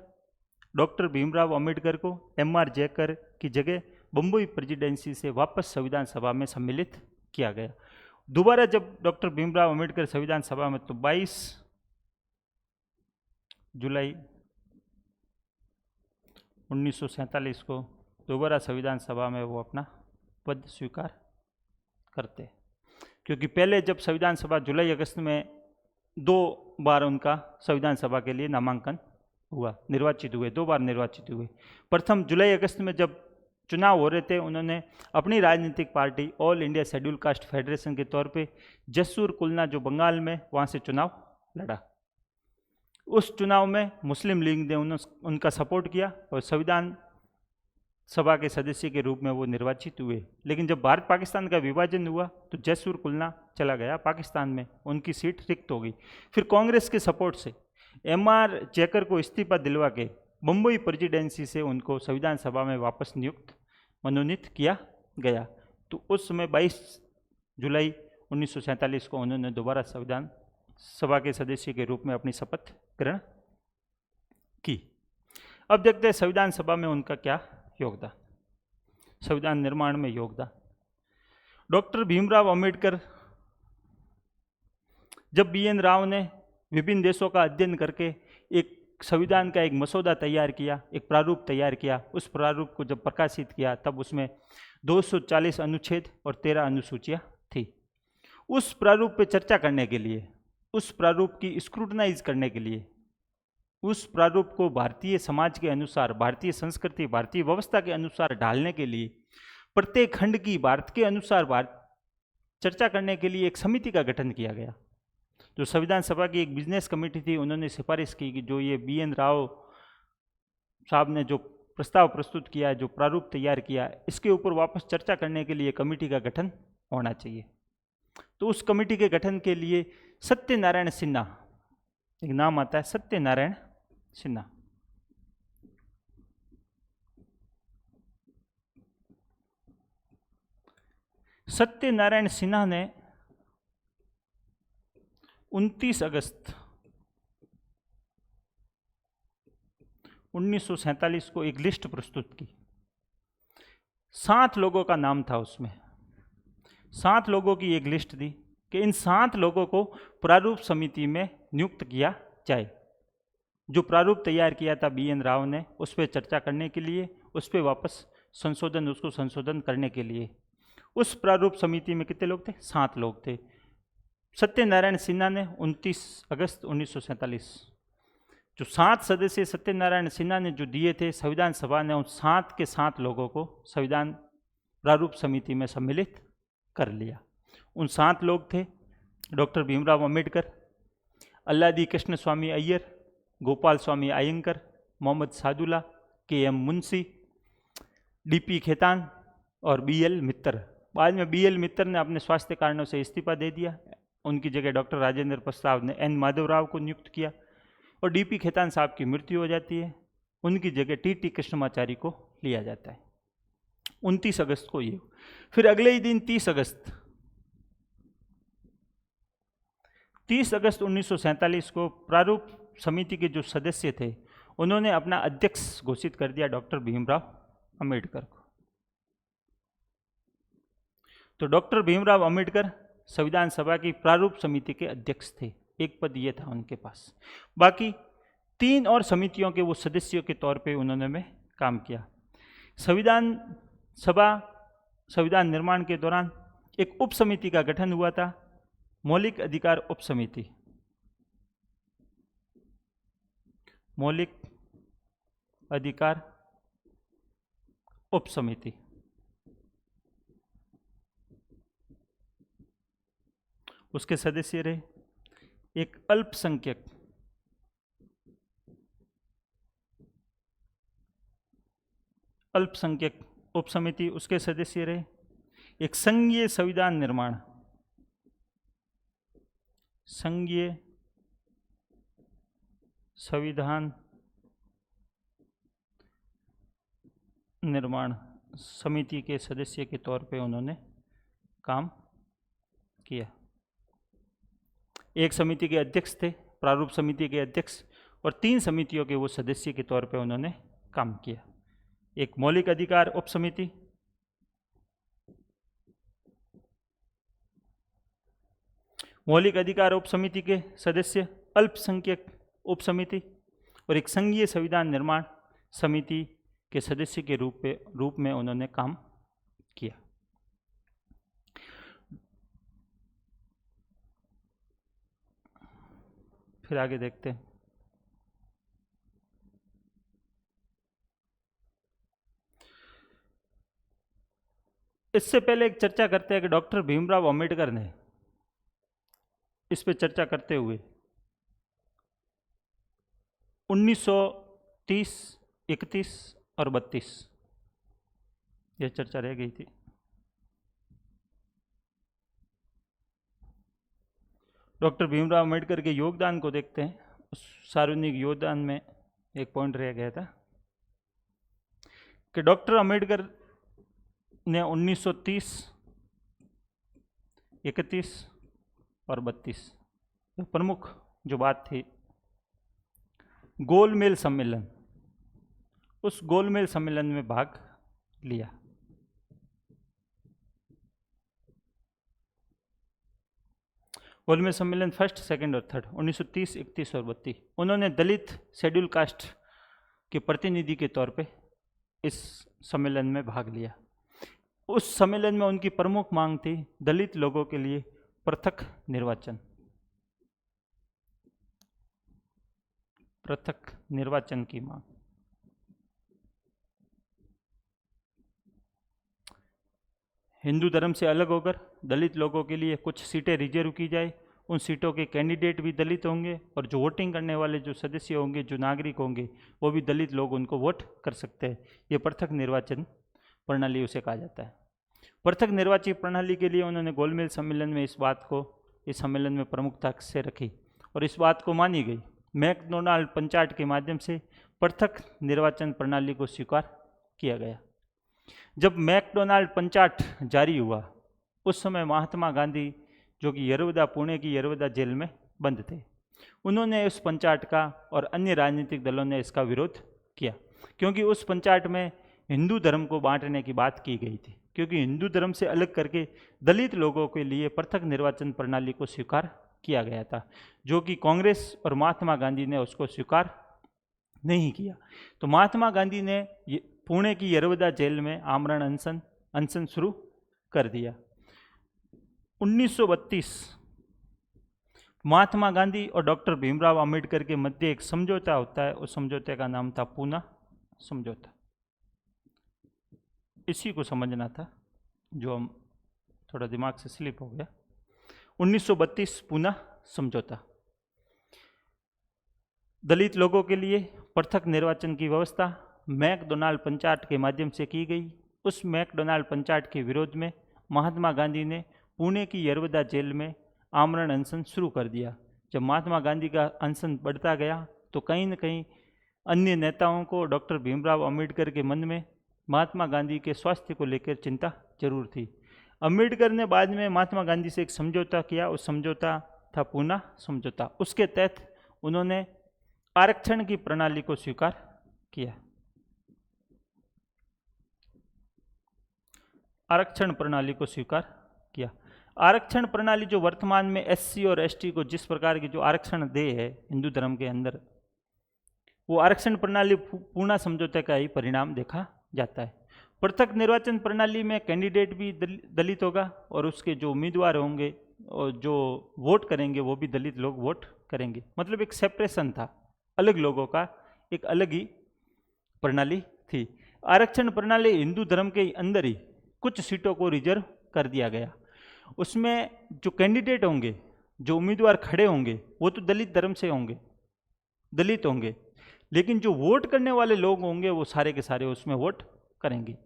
Speaker 1: डॉक्टर भीमराव अंबेडकर को एम.आर. जेकर की जगह मुंबई प्रेसिडेंसी से वापस संविधान सभा में सम्मिलित किया गया। दोबारा जब डॉक्टर भीमराव अंबेडकर संविधान सभा में, तो 22 जुलाई 1947 को दोबारा संविधान सभा में वो अपना पद स्वीकार करते, क्योंकि पहले जब संविधान सभा जुलाई अगस्त में 2 बार उनका संविधान सभा के लिए नामांकन हुआ, निर्वाचित हुए, 2 बार निर्वाचित हुए। प्रथम जुलाई अगस्त में जब चुनाव हो रहे थे, उन्होंने अपनी राजनीतिक party all India schedule caste federation के तौर पे जसूर कुलना जो बंगाल में, वहाँ से चुनाव लड़ा। उस चुनाव में मुस्लिम लीग ने उनका सपोर्ट किया और संविधान सभा के सदस्य के रूप में वो निर्वाचित हुए। लेकिन जब भारत पाकिस्तान का विभाजन हुआ तो जसूर कुलना चला गया पाकिस्तान में, उनकी सीट रिक्त हो गई। फिर कांग्रेस के सपोर्ट से एम.आर. जेकर को इस्तीफा दिलवा के मुंबई प्रेसिडेंसी से उनको संविधान सभा में वापस मनोनीत किया गया। तो उस समय 22 जुलाई 1947 को उन्होंने दोबारा संविधान सभा के सदस्य के रूप में अपनी शपथ ग्रहण की। अब देखते हैं संविधान सभा में उनका क्या योगदान, संविधान निर्माण में योगदान। डॉक्टर भीमराव अंबेडकर, जब BN राव ने विभिन्न देशों का अध्ययन करके एक संविधान का एक मसौदा तैयार किया, एक प्रारूप तैयार किया, उस प्रारूप को जब प्रकाशित किया तब उसमें 240 अनुच्छेद और 13 अनुसूचियाँ थी। उस प्रारूप पे चर्चा करने के लिए, उस प्रारूप की स्क्रूटनाइज करने के लिए, उस प्रारूप को भारतीय समाज के अनुसार, भारतीय संस्कृति, भारतीय व्यवस्था के अनुसार ढालने के लिए, प्रत्येक खंड की भारत के अनुसार चर्चा करने के लिए एक समिति का गठन किया गया। जो संविधान सभा की एक बिजनेस कमेटी थी, उन्होंने सिफारिश की कि जो ये BN राव साहब ने जो प्रस्ताव प्रस्तुत किया, जो प्रारूप तैयार किया, इसके ऊपर वापस चर्चा करने के लिए कमेटी का गठन होना चाहिए। तो उस कमेटी के गठन के लिए सत्यनारायण सिन्हा, एक नाम आता है सत्यनारायण सिन्हा, सत्यनारायण सिन्हा ने 29 अगस्त 1947 को एक लिस्ट प्रस्तुत की। 7 लोगों का नाम था उसमें, 7 लोगों की एक लिस्ट दी कि इन 7 लोगों को प्रारूप समिति में नियुक्त किया जाए। जो प्रारूप तैयार किया था BN राव ने, उस पर चर्चा करने के लिए, उस पर वापस संशोधन, उसको संशोधन करने के लिए। उस प्रारूप समिति में कितने लोग थे? 7 लोग थे। सत्यनारायण सिन्हा ने 29 अगस्त 1947, जो 7 सदस्य सत्यनारायण सिन्हा ने जो दिए थे, संविधान सभा ने उन 7 के 7 लोगों को संविधान प्रारूप समिति में सम्मिलित कर लिया। उन 7 लोग थे डॉक्टर भीमराव अंबेडकर, अल्लादी कृष्ण स्वामी अय्यर, गोपाल स्वामी आयंकर, मोहम्मद सादुल्ला, KM मुंशी, DP खेतान और BL मित्तर। बाद में BL मित्तर ने अपने स्वास्थ्य कारणों से इस्तीफा दे दिया। उनकी जगह डॉक्टर राजेंद्र प्रसाद ने N माधवराव को नियुक्त किया और DP खेतान साहब की मृत्यु हो जाती है। उनकी जगह TT कृष्णमाचारी को लिया जाता है। 29 अगस्त को ये। फिर अगले ही दिन 30 अगस्त 1947 को प्रारूप समिति के जो सदस्य थे, उन्होंने अपना अध्यक्ष घोषित कर दिया डॉक्टर भीमराव अंबेडकर को। तो डॉक्टर भीमराव अंबेडकर संविधान सभा की प्रारूप समिति के अध्यक्ष थे, एक पद ये था उनके पास। बाकी 3 और समितियों के वो सदस्यों के तौर पे उन्होंने में काम किया। संविधान सभा संविधान निर्माण के दौरान एक उप समिति का गठन हुआ था, मौलिक अधिकार उप समिति। मौलिक अधिकार उप समिति। उसके सदस्य रहे एक अल्पसंख्यक उप समिति, उसके सदस्य रहे एक संघीय संविधान निर्माण, संघीय संविधान निर्माण समिति के सदस्य के तौर पे उन्होंने काम किया। एक समिति के अध्यक्ष थे, प्रारूप समिति के अध्यक्ष, और 3 समितियों के वो सदस्य के तौर पे उन्होंने काम किया। एक मौलिक अधिकार उप समिति, मौलिक अधिकार उप समिति के सदस्य अल्पसंख्यक उप समिति, और एक संघीय संविधान निर्माण समिति के सदस्य के रूप में उन्होंने काम किया। फिर आगे देखते हैं। इससे पहले एक चर्चा करते हैं कि डॉक्टर भीमराव अंबेडकर ने इस पे चर्चा करते हुए 1930, 31 और 32 यह चर्चा रह गई थी। डॉक्टर भीमराव अंबेडकर के योगदान को देखते हैं। उस सार्वजनिक योगदान में एक पॉइंट रह गया था कि डॉक्टर अंबेडकर ने 1930, 31 और 32 प्रमुख जो बात थी, गोलमेल सम्मेलन, उस गोलमेल सम्मेलन में भाग लिया। गोलमेज सम्मेलन फर्स्ट, सेकंड और थर्ड 1930, 31 और 32। उन्होंने दलित शेड्यूल कास्ट के प्रतिनिधि के तौर पे इस सम्मेलन में भाग लिया। उस सम्मेलन में उनकी प्रमुख मांग थी दलित लोगों के लिए पृथक निर्वाचन, पृथक निर्वाचन की मांग। हिंदू धर्म से अलग होकर दलित लोगों के लिए कुछ सीटें रिजर्व की जाए, उन सीटों के कैंडिडेट भी दलित होंगे और जो वोटिंग करने वाले जो सदस्य होंगे, जो नागरिक होंगे, वो भी दलित लोग उनको वोट कर सकते हैं। ये पृथक निर्वाचन प्रणाली उसे कहा जाता है। पृथक निर्वाचन प्रणाली के लिए उन्होंने गोलमेज सम्मेलन में इस बात को इस सम्मेलन में प्रमुखता से रखी और इस बात को मानी गई। मैकडोनाल्ड पंचायत के माध्यम से पृथक निर्वाचन प्रणाली को स्वीकार किया गया। जब मैकडोनाल्ड पंचायत जारी हुआ उस समय महात्मा गांधी, जो कि यरवदा, पुणे की यरवदा जेल में बंद थे, उन्होंने उस पंचायत का और अन्य राजनीतिक दलों ने इसका विरोध किया, क्योंकि उस पंचायत में हिंदू धर्म को बांटने की बात की गई थी, क्योंकि हिंदू धर्म से अलग करके दलित लोगों के लिए पृथक निर्वाचन प्रणाली को स्वीकार किया गया था, जो कि कांग्रेस और महात्मा गांधी ने उसको स्वीकार नहीं किया। तो महात्मा गांधी ने पुणे की यरवदा जेल में आमरण अनशन शुरू कर दिया। 1932 महात्मा गांधी और डॉक्टर भीमराव अंबेडकर के मध्य एक समझौता होता है, उस समझौते का नाम था पूना समझौता। इसी को समझना था, जो हम थोड़ा दिमाग से स्लिप हो गया। 1932 पूना समझौता दलित लोगों के लिए पृथक निर्वाचन की व्यवस्था मैकडोनाल्ड पंचायत के माध्यम से की गई। उस मैकडोनाल्ड पंचायत के विरोध में महात्मा गांधी ने पुणे की यरवदा जेल में आमरण अनशन शुरू कर दिया। जब महात्मा गांधी का अनशन बढ़ता गया तो कहीं न कहीं अन्य नेताओं को, डॉक्टर भीमराव अंबेडकर के मन में महात्मा गांधी के स्वास्थ्य को लेकर चिंता जरूर थी। अंबेडकर ने बाद में महात्मा गांधी से एक समझौता किया, उस समझौता था पूना समझौता। उसके तहत उन्होंने आरक्षण की प्रणाली को स्वीकार किया। आरक्षण प्रणाली को स्वीकार किया। आरक्षण प्रणाली जो वर्तमान में एससी और एसटी को जिस प्रकार की जो आरक्षण दे है हिंदू धर्म के अंदर, वो आरक्षण प्रणाली पूना समझौते का ही परिणाम देखा जाता है। पृथक निर्वाचन प्रणाली में कैंडिडेट भी दलित होगा और उसके जो उम्मीदवार होंगे और जो वोट करेंगे वो भी दलित लोग वोट करेंगे। मतलब एक सेपरेशन था, अलग लोगों का एक अलग ही प्रणाली थी। आरक्षण प्रणाली हिंदू धर्म के अंदर ही कुछ सीटों को रिजर्व कर दिया गया। उसमें जो कैंडिडेट होंगे, जो उम्मीदवार खड़े होंगे, वो तो दलित धर्म से होंगे, दलित होंगे, लेकिन जो वोट करने वाले लोग होंगे वो सारे के सारे उसमें वोट करेंगे।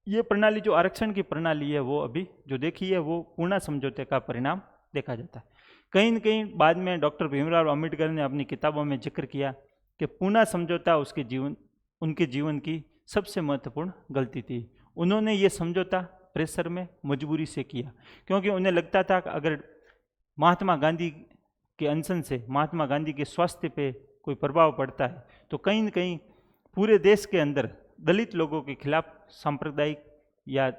Speaker 1: ये प्रणाली जो आरक्षण की प्रणाली है वो अभी जो देखी है वो पूना समझौते का परिणाम देखा जाता है। कहीं न कहीं बाद में डॉक्टर भीमराव अंबेडकर ने अपनी किताबों में जिक्र किया कि पूना समझौता उनके जीवन की सबसे महत्वपूर्ण गलती थी। उन्होंने ये समझौता प्रेशर में, मजबूरी से किया, क्योंकि उन्हें लगता था कि अगर महात्मा गांधी के अनशन से महात्मा गांधी के स्वास्थ्य पे कोई प्रभाव पड़ता है तो कहीं न कहीं पूरे देश के अंदर दलित लोगों के खिलाफ सांप्रदायिक या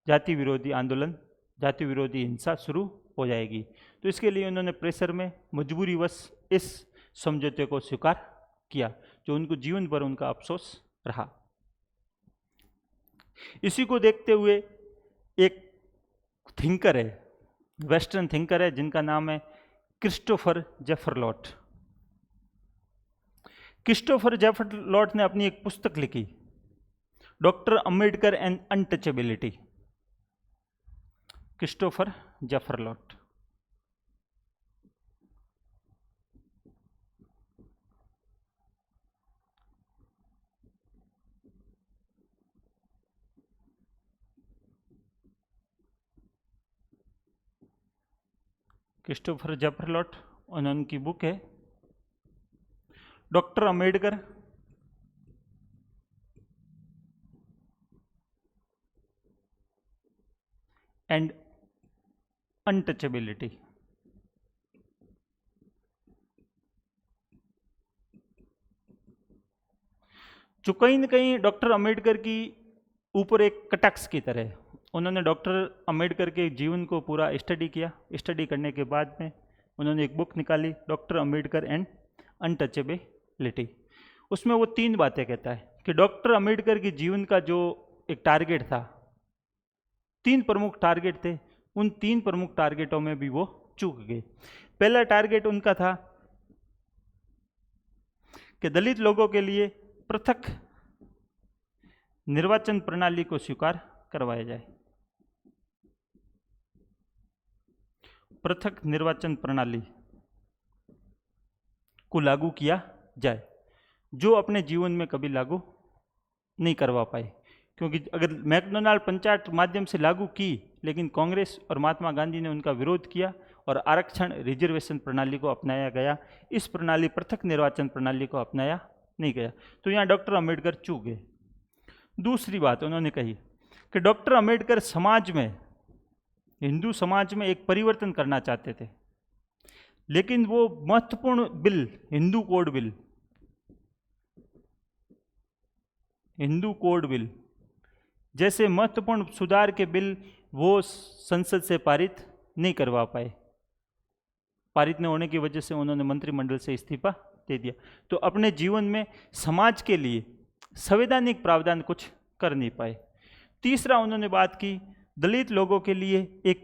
Speaker 1: जाति विरोधी आंदोलन, जाति विरोधी हिंसा शुरू हो जाएगी। तो इसके लिए उन्होंने प्रेशर में, मजबूरीवश इस समझौते को स्वीकार किया, जो उनको जीवन भर उनका अफसोस रहा। इसी को देखते हुए एक थिंकर है, वेस्टर्न थिंकर है, जिनका नाम है क्रिस्टोफर जेफरलॉट। क्रिस्टोफर जेफरलॉट ने अपनी एक पुस्तक लिखी, doctor Ambedkar and untouchability. Christopher Jaffrelot Christopher Jaffrelot और उनकी बुक है डॉक्टर अंबेडकर एंड अनटचेबिलिटी। जो कहीं न कहीं डॉक्टर अंबेडकर की ऊपर एक कटाक्ष की तरह उन्होंने डॉक्टर अंबेडकर के जीवन को पूरा स्टडी किया। स्टडी करने के बाद में उन्होंने एक बुक निकाली, डॉक्टर अंबेडकर एंड अनटचेबिलिटी। उसमें वो 3 बातें कहता है कि डॉक्टर अंबेडकर के जीवन का जो एक टारगेट था, 3 प्रमुख टारगेट थे, उन 3 प्रमुख टारगेटों में भी वो चूक गए। पहला टारगेट उनका था कि दलित लोगों के लिए पृथक निर्वाचन प्रणाली को स्वीकार करवाया जाए, पृथक निर्वाचन प्रणाली को लागू किया जाए, जो अपने जीवन में कभी लागू नहीं करवा पाए। क्योंकि अगर मैकडोनाल्ड पंचायत माध्यम से लागू की, लेकिन कांग्रेस और महात्मा गांधी ने उनका विरोध किया और आरक्षण रिजर्वेशन प्रणाली को अपनाया गया। इस प्रणाली पृथक निर्वाचन प्रणाली को अपनाया नहीं गया। तो यहाँ डॉक्टर अंबेडकर चूक गए। दूसरी बात उन्होंने कही कि डॉक्टर अंबेडकर समाज में, हिंदू समाज में एक परिवर्तन करना चाहते थे, लेकिन वो महत्वपूर्ण बिल, हिंदू कोड बिल जैसे महत्वपूर्ण सुधार के बिल वो संसद से पारित नहीं करवा पाए। पारित न होने की वजह से उन्होंने मंत्रिमंडल से इस्तीफा दे दिया। तो अपने जीवन में समाज के लिए संवैधानिक प्रावधान कुछ कर नहीं पाए। तीसरा उन्होंने बात की दलित लोगों के लिए एक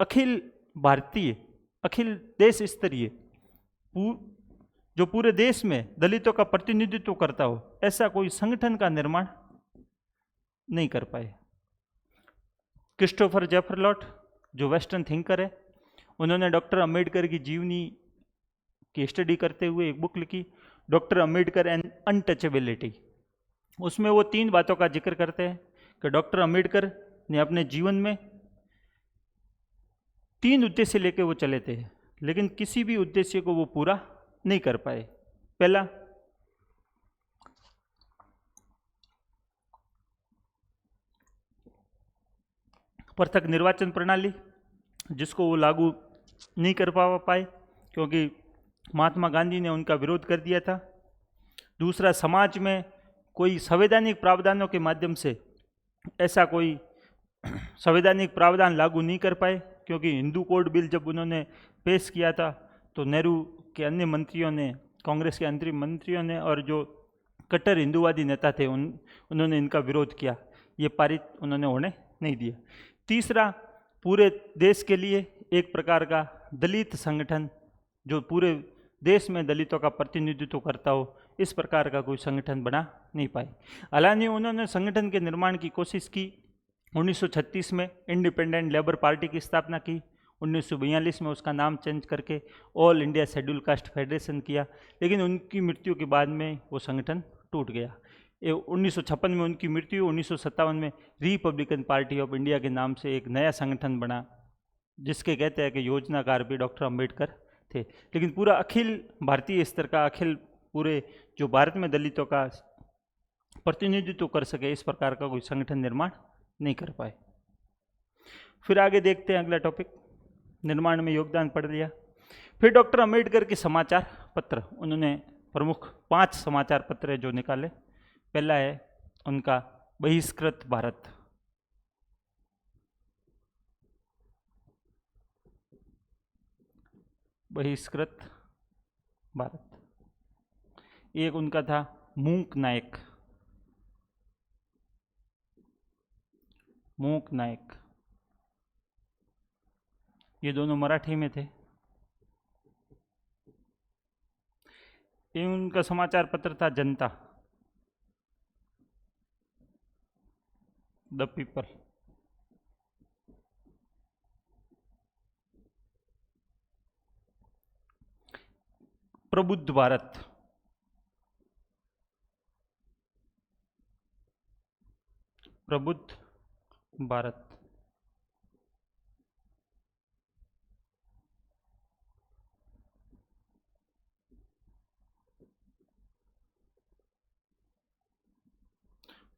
Speaker 1: अखिल भारतीय, अखिल देश स्तरीय, जो पूरे देश में दलितों का प्रतिनिधित्व करता हो, ऐसा कोई संगठन का निर्माण नहीं कर पाए। क्रिस्टोफर जेफरलॉट जो वेस्टर्न थिंकर है, उन्होंने डॉक्टर अंबेडकर की जीवनी की स्टडी करते हुए एक बुक लिखी, डॉक्टर अंबेडकर एंड अनटचेबिलिटी। उसमें वो 3 बातों का जिक्र करते हैं कि डॉक्टर अंबेडकर ने अपने जीवन में 3 उद्देश्य लेके वो चले थे, लेकिन किसी भी उद्देश्य को वो पूरा नहीं कर पाए। पहला, पृथक निर्वाचन प्रणाली, जिसको वो लागू नहीं कर पाए क्योंकि महात्मा गांधी ने उनका विरोध कर दिया था। दूसरा, समाज में कोई संवैधानिक प्रावधानों के माध्यम से ऐसा कोई संवैधानिक प्रावधान लागू नहीं कर पाए, क्योंकि हिंदू कोड बिल जब उन्होंने पेश किया था तो नेहरू के अन्य मंत्रियों ने, कांग्रेस के अंतरिम मंत्रियों ने और जो कट्टर हिंदूवादी नेता थे उन्होंने इनका विरोध किया, ये पारित उन्होंने होने नहीं दिया। तीसरा, पूरे देश के लिए एक प्रकार का दलित संगठन जो पूरे देश में दलितों का प्रतिनिधित्व करता हो, इस प्रकार का कोई संगठन बना नहीं पाए। हालांकि उन्होंने संगठन के निर्माण की कोशिश की। 1936 में इंडिपेंडेंट लेबर पार्टी की स्थापना की। 1942 में उसका नाम चेंज करके all India schedule caste federation किया, लेकिन उनकी मृत्यु के बाद में वो संगठन टूट गया। 1956 में उनकी मृत्यु। 1957 में रिपब्लिकन पार्टी ऑफ इंडिया के नाम से एक नया संगठन बना, जिसके कहते हैं कि योजनाकार भी डॉक्टर अंबेडकर थे। लेकिन पूरा अखिल भारतीय स्तर का, अखिल पूरे जो भारत में दलितों का प्रतिनिधित्व कर सके, इस प्रकार का कोई संगठन निर्माण नहीं कर पाए। फिर आगे देखते हैं अगला टॉपिक, निर्माण में योगदान पढ़ लिया। फिर डॉक्टर अंबेडकर के समाचार पत्र, उन्होंने प्रमुख 5 समाचार पत्र जो निकाले। पहला है उनका बहिष्कृत भारत। बहिष्कृत भारत। एक उनका था मूक नायक। मूक नायक, ये दोनों मराठी में थे। ये उनका समाचार पत्र था जनता, द पीपल। प्रबुद्ध भारत। प्रबुद्ध भारत।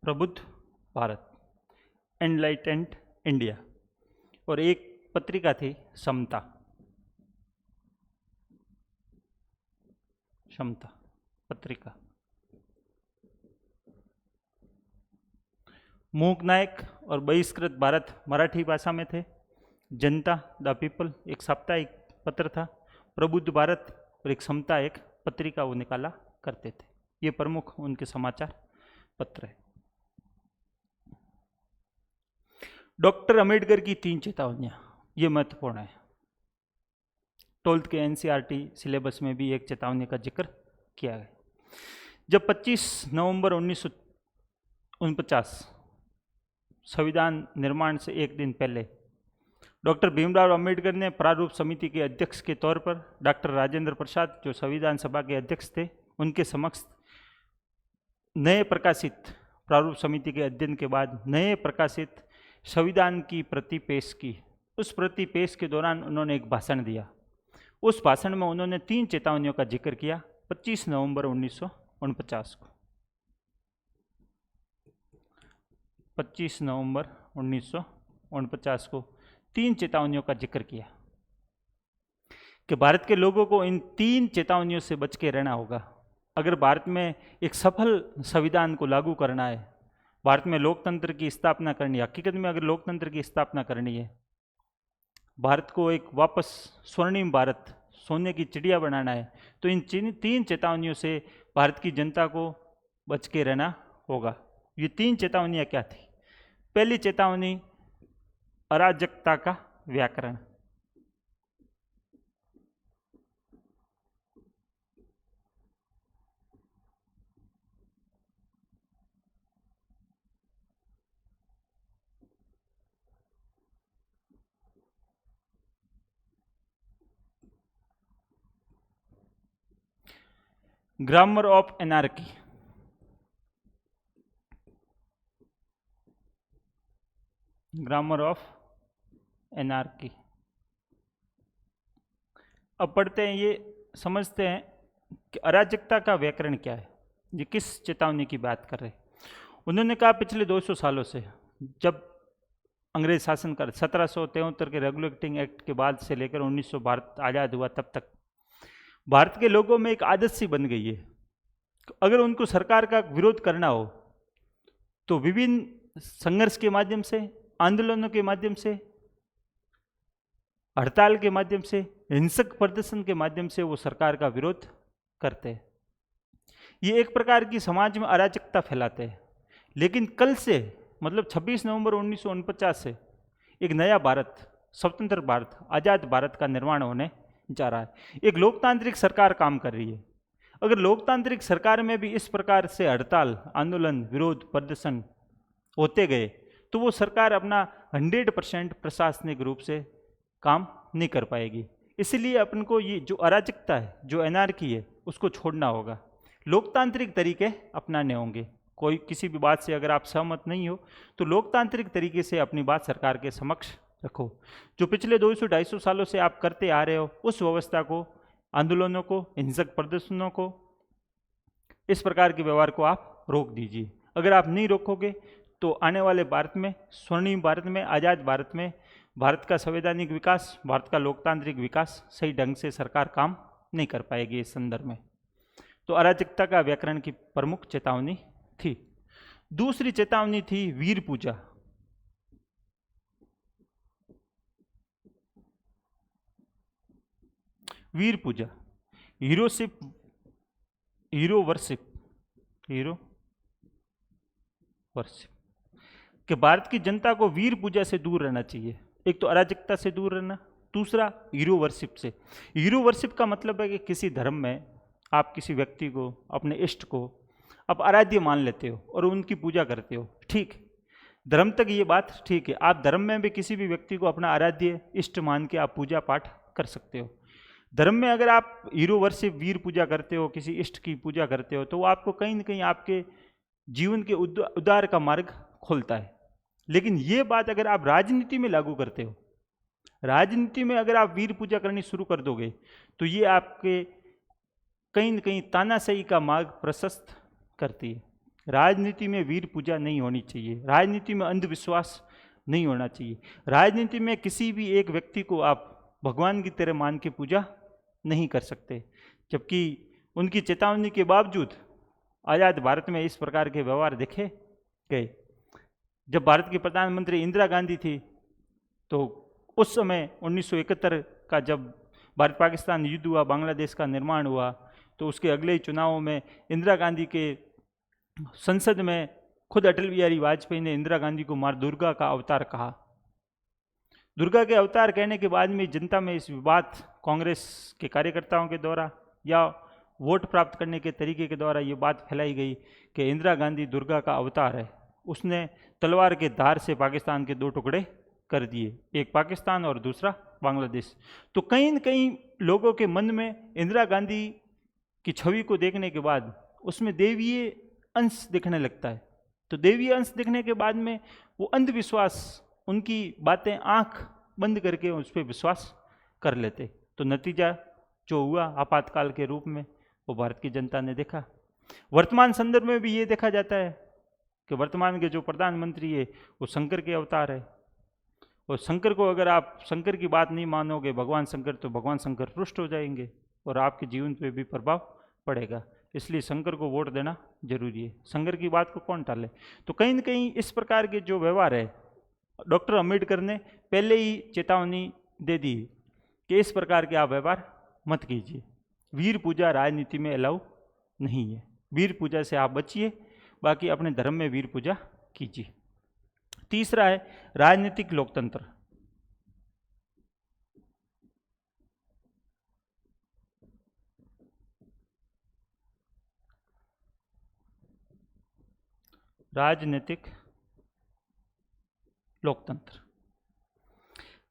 Speaker 1: प्रबुद्ध भारत, एनलाइटेंड इंडिया। और एक पत्रिका थी समता। समता पत्रिका। मूक नायक और बहिष्कृत भारत मराठी भाषा में थे। जनता द पीपल एक साप्ताहिक पत्र था। प्रबुद्ध भारत और एक समता एक पत्रिका वो निकाला करते थे। ये प्रमुख उनके समाचार पत्र है। डॉक्टर अंबेडकर की 3 चेतावनियां, ये महत्वपूर्ण है। 12th के एनसीईआरटी सिलेबस में भी एक चेतावनी का जिक्र किया है। जब 25 नवंबर 1949 संविधान निर्माण से एक दिन पहले डॉक्टर भीमराव अंबेडकर ने प्रारूप समिति के अध्यक्ष के तौर पर डॉक्टर राजेंद्र प्रसाद, जो संविधान सभा के अध्यक्ष थे, उनके समक्ष नए प्रकाशित प्रारूप समिति के अध्ययन के बाद नए प्रकाशित संविधान की प्रति पेश की। उस प्रति पेश के दौरान उन्होंने एक भाषण दिया। उस भाषण में उन्होंने 3 चेतावनियों का जिक्र किया। 25 नवंबर 1949 को 25 नवंबर 1949 को 3 चेतावनियों का जिक्र किया कि भारत के लोगों को इन 3 चेतावनियों से बच के रहना होगा। अगर भारत में एक सफल संविधान को लागू करना है, भारत में लोकतंत्र की स्थापना करनी है, हकीकत में अगर लोकतंत्र की स्थापना करनी है, भारत को एक वापस स्वर्णिम भारत, सोने की चिड़िया बनाना है, तो इन 3 चेतावनियों से भारत की जनता को बच के रहना होगा। ये 3 चेतावनियाँ क्या थी? पहली चेतावनी, अराजकता का व्याकरण। Grammar of anarchy. Grammar of anarchy. अब पढ़ते हैं, ये समझते हैं कि अराजकता का व्याकरण क्या है, ये किस चेतावनी की बात कर रहे हैं। उन्होंने कहा पिछले 200 सालों से, जब अंग्रेज शासन कर 1773 के रेगुलेटिंग एक्ट के बाद से लेकर 1900 भारत आज़ाद हुआ, तब तक भारत के लोगों में एक आदत सी बन गई है, अगर उनको सरकार का विरोध करना हो तो विभिन्न संघर्ष के माध्यम से, आंदोलनों के माध्यम से, हड़ताल के माध्यम से, हिंसक प्रदर्शन के माध्यम से वो सरकार का विरोध करते हैं। ये एक प्रकार की समाज में अराजकता फैलाते हैं। लेकिन कल से, मतलब 26 नवंबर 1949 से एक नया भारत, स्वतंत्र भारत, आज़ाद भारत का निर्माण होने जा रहा है। एक लोकतांत्रिक सरकार काम कर रही है। अगर लोकतांत्रिक सरकार में भी इस प्रकार से हड़ताल, आंदोलन, विरोध, प्रदर्शन होते गए तो वो सरकार अपना 100% प्रशासनिक रूप से काम नहीं कर पाएगी। इसलिए अपन को ये जो अराजकता है, जो एनार्की है, उसको छोड़ना होगा। लोकतांत्रिक तरीके अपनाने होंगे। कोई किसी भी बात से अगर आप सहमत नहीं हो तो लोकतांत्रिक तरीके से अपनी बात सरकार के समक्ष रखो। जो पिछले 200-250 सालों से आप करते आ रहे हो, उस व्यवस्था को, आंदोलनों को, हिंसक प्रदर्शनों को, इस प्रकार के व्यवहार को आप रोक दीजिए। अगर आप नहीं रोकोगे तो आने वाले भारत में, स्वर्णिम भारत में, आज़ाद भारत में, भारत का संवैधानिक विकास, भारत का लोकतांत्रिक विकास सही ढंग से सरकार काम नहीं कर पाएगी। इस संदर्भ में तो अराजकता का व्याकरण की प्रमुख चेतावनी थी। दूसरी चेतावनी थी वीर पूजा। वीर पूजा, heroship, hero worship, hero worship, कि भारत की जनता को वीर पूजा से दूर रहना चाहिए। एक तो अराजकता से दूर रहना, दूसरा हीरो वर्शिप से। हीरो वर्शिप का मतलब है कि किसी धर्म में आप किसी व्यक्ति को, अपने इष्ट को आप आराध्य मान लेते हो और उनकी पूजा करते हो, ठीक, धर्म तक ये बात ठीक है। आप धर्म में भी किसी भी व्यक्ति को अपना आराध्य इष्ट मान के आप पूजा पाठ कर सकते हो। धर्म में अगर आप हीरो वर्शिप, वीर पूजा करते हो, किसी इष्ट की पूजा करते हो, तो वो आपको कहीं ना कहीं आपके जीवन के उद्धार का मार्ग खोलता है। लेकिन ये बात अगर आप राजनीति में लागू करते हो, राजनीति में अगर आप वीर पूजा करनी शुरू कर दोगे तो ये आपके कहीं न कहीं तानाशाही का मार्ग प्रशस्त करती है। राजनीति में वीर पूजा नहीं होनी चाहिए। राजनीति में अंधविश्वास नहीं होना चाहिए। राजनीति में किसी भी एक व्यक्ति को आप भगवान की तरह मान के पूजा नहीं कर सकते। जबकि उनकी चेतावनी के बावजूद आज़ाद भारत में इस प्रकार के व्यवहार देखे गए। जब भारत की प्रधानमंत्री इंदिरा गांधी थी तो उस समय 1971 का जब भारत पाकिस्तान युद्ध हुआ, बांग्लादेश का निर्माण हुआ, तो उसके अगले ही चुनावों में इंदिरा गांधी के संसद में खुद अटल बिहारी वाजपेयी ने इंदिरा गांधी को माँ दुर्गा का अवतार कहा। दुर्गा के अवतार कहने के बाद में जनता में इस विवाद कांग्रेस के कार्यकर्ताओं के द्वारा या वोट प्राप्त करने के तरीके के द्वारा ये बात फैलाई गई कि इंदिरा गांधी दुर्गा का अवतार है। उसने तलवार के धार से पाकिस्तान के दो टुकड़े कर दिए, एक पाकिस्तान और दूसरा बांग्लादेश। तो कहीं न कहीं लोगों के मन में इंदिरा गांधी की छवि को देखने के बाद उसमें देवीय अंश दिखने लगता है। तो देवीय अंश दिखने के बाद में वो अंधविश्वास, उनकी बातें आंख बंद करके उस पर विश्वास कर लेते। तो नतीजा जो हुआ आपातकाल के रूप में वो भारत की जनता ने देखा। वर्तमान संदर्भ में भी ये देखा जाता है कि वर्तमान के जो प्रधानमंत्री है वो शंकर के अवतार है, और शंकर को अगर आप शंकर की बात नहीं मानोगे, भगवान शंकर, तो भगवान शंकर रुष्ट हो जाएंगे और आपके जीवन पे भी प्रभाव पड़ेगा। इसलिए शंकर को वोट देना जरूरी है। शंकर की बात को कौन टाले। तो कहीं न कहीं इस प्रकार के जो व्यवहार है, डॉक्टर अंबेडकर ने पहले ही चेतावनी दे दी कि इस प्रकार के आप व्यवहार मत कीजिए। वीर पूजा राजनीति में अलाउ नहीं है। वीर पूजा से आप बचिए, बाकी अपने धर्म में वीर पूजा कीजिए। तीसरा है राजनीतिक लोकतंत्र। राजनीतिक लोकतंत्र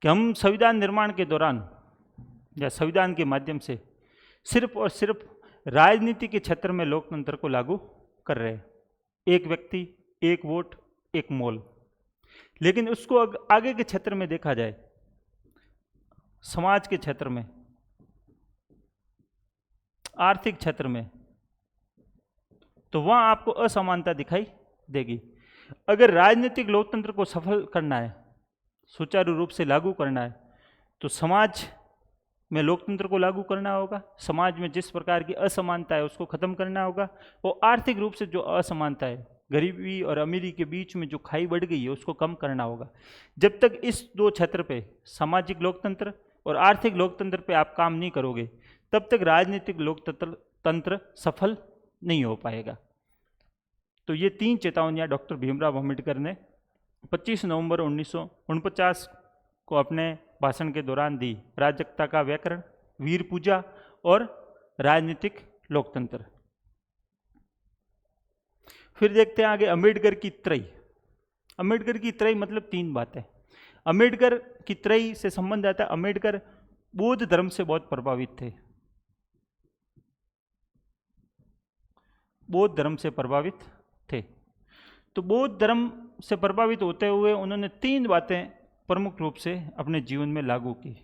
Speaker 1: कि हम संविधान निर्माण के दौरान या संविधान के माध्यम से सिर्फ और सिर्फ राजनीति के क्षेत्र में लोकतंत्र को लागू कर रहे हैं। एक व्यक्ति, एक वोट, एक मोल। लेकिन उसको आगे के क्षेत्र में देखा जाए, समाज के क्षेत्र में, आर्थिक क्षेत्र में, तो वहां आपको असमानता दिखाई देगी। अगर राजनीतिक लोकतंत्र को सफल करना है, सुचारू रूप से लागू करना है, तो समाज में लोकतंत्र को लागू करना होगा। समाज में जिस प्रकार की असमानता है उसको खत्म करना होगा, और आर्थिक रूप से जो असमानता है, गरीबी और अमीरी के बीच में जो खाई बढ़ गई है, उसको कम करना होगा। जब तक इस दो क्षेत्र पे, सामाजिक लोकतंत्र और आर्थिक लोकतंत्र पे आप काम नहीं करोगे, तब तक राजनीतिक लोकतंत्र सफल नहीं हो पाएगा। तो ये तीन चेतावनियां डॉक्टर भीमराव अंबेडकर ने 25 नवंबर 1949 को अपने भाषण के दौरान दी। अराजकता का व्याकरण, वीर पूजा और राजनीतिक लोकतंत्र। फिर देखते हैं आगे अंबेडकर की त्रयी। अंबेडकर की त्रयी मतलब तीन बातें। अंबेडकर की त्रयी से संबंध आता है, अंबेडकर बौद्ध धर्म से बहुत प्रभावित थे। बौद्ध धर्म से प्रभावित थे। तो बौद्ध धर्म से प्रभावित होते हुए उन्होंने तीन बातें प्रमुख रूप से अपने जीवन में लागू की।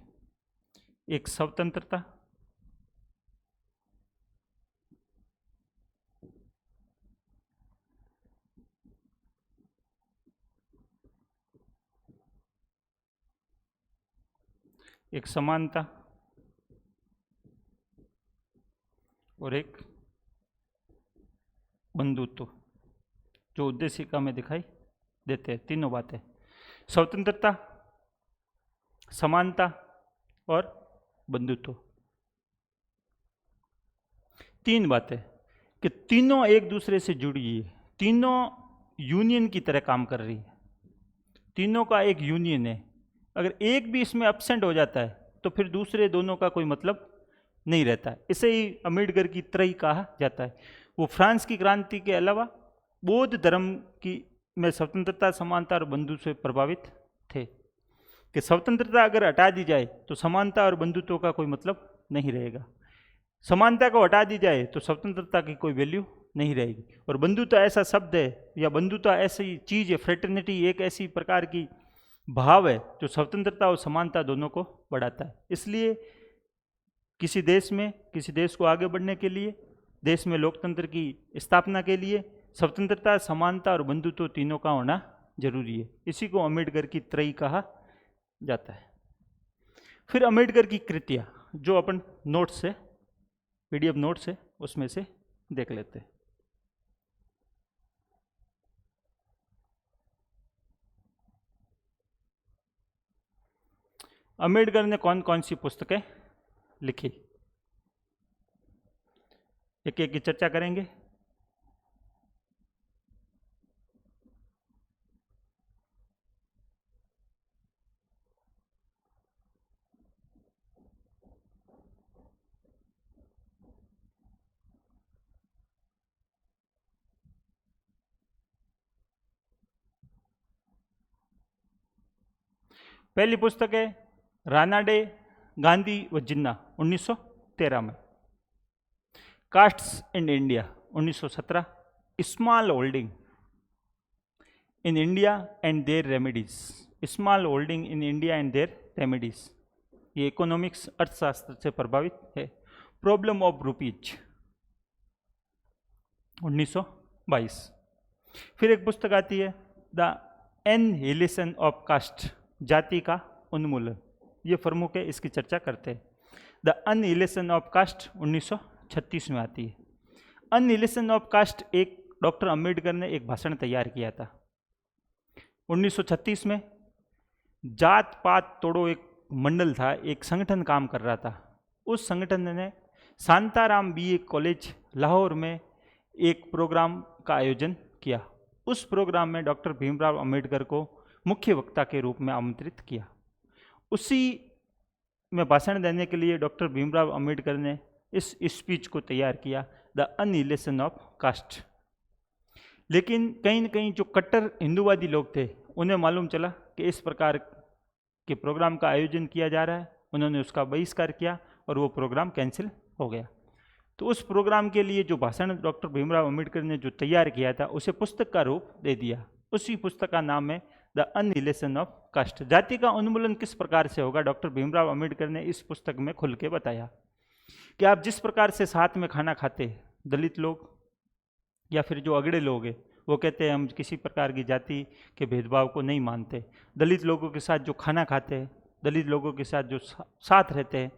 Speaker 1: एक स्वतंत्रता, एक समानता और एक बंधुत्व, जो उद्देशिका में दिखाई देते हैं। तीनों बातें, स्वतंत्रता, समानता और बंधुत्व, तीन बातें कि तीनों एक दूसरे से जुड़ी है, तीनों यूनियन की तरह काम कर रही है। तीनों का एक यूनियन है। अगर एक भी इसमें एब्सेंट हो जाता है तो फिर दूसरे दोनों का कोई मतलब नहीं रहता। इसे ही अम्बेडकर की त्रयी कहा जाता है। वो फ्रांस की क्रांति के अलावा बौद्ध धर्म की में स्वतंत्रता, समानता और बंधुत्व से प्रभावित थे कि स्वतंत्रता अगर हटा दी जाए तो समानता और बंधुत्व का कोई मतलब नहीं रहेगा। समानता को हटा दी जाए तो स्वतंत्रता की कोई वैल्यू नहीं रहेगी। और बंधुत्व ऐसा शब्द है या बंधुत्व ऐसी चीज है, फ्रेटर्निटी एक ऐसी प्रकार की भाव है जो स्वतंत्रता और समानता दोनों को बढ़ाता है। इसलिए किसी देश में, किसी देश को आगे बढ़ने के लिए, देश में लोकतंत्र की स्थापना के लिए स्वतंत्रता, समानता और बंधुत्व तीनों का होना जरूरी है। इसी को अम्बेडकर की त्रयी कहा जाता है। फिर अम्बेडकर की कृतियां, जो अपन नोट्स से, पीडीएफ नोट्स है, उसमें से देख लेते हैं। अम्बेडकर ने कौन कौन सी पुस्तकें लिखी? एक एक की चर्चा करेंगे। पहली पुस्तक है रानाडे, गांधी व जिन्ना 1913 में। Castes in India 1917। Small holding in India and their remedies. Small holding in India and their remedies, ये इकोनॉमिक्स अर्थशास्त्र से प्रभावित है। Problem of rupees 1922। फिर एक पुस्तक आती है द एनहिलेशन ऑफ कास्ट, जाति का उन्मूलन। ये प्रमुख है, इसकी चर्चा करते हैं। द अनहिलेशन ऑफ कास्ट 1936 में आती है। अनहिलेशन ऑफ कास्ट एक डॉक्टर अंबेडकर ने एक भाषण तैयार किया था 1936 में। जात पात तोड़ो एक मंडल था, एक संगठन काम कर रहा था। उस संगठन ने शांताराम बीए कॉलेज लाहौर में एक प्रोग्राम का आयोजन किया। उस प्रोग्राम में डॉक्टर भीमराव अंबेडकर को मुख्य वक्ता के रूप में आमंत्रित किया। उसी में भाषण देने के लिए डॉक्टर भीमराव अंबेडकर ने इस स्पीच को तैयार किया, द अनहिलेशन ऑफ कास्ट। लेकिन कहीं न कहीं जो कट्टर हिंदूवादी लोग थे, उन्हें मालूम चला कि इस प्रकार के प्रोग्राम का आयोजन किया जा रहा है। उन्होंने उसका बहिष्कार किया और वो प्रोग्राम कैंसिल हो गया। तो उस प्रोग्राम के लिए जो भाषण डॉक्टर भीमराव अंबेडकर ने जो तैयार किया था, उसे पुस्तक का रूप दे दिया। उसी पुस्तक का नाम है द अनहिलेशन ऑफ कास्ट। जाति का उन्मूलन किस प्रकार से होगा, डॉक्टर भीमराव अंबेडकर ने इस पुस्तक में खुल के बताया कि आप जिस प्रकार से साथ में खाना खाते, दलित लोग या फिर जो अगड़े लोग हैं, वो कहते हैं हम किसी प्रकार की जाति के भेदभाव को नहीं मानते। दलित लोगों के साथ जो खाना खाते हैं, दलित लोगों के साथ जो साथ रहते हैं,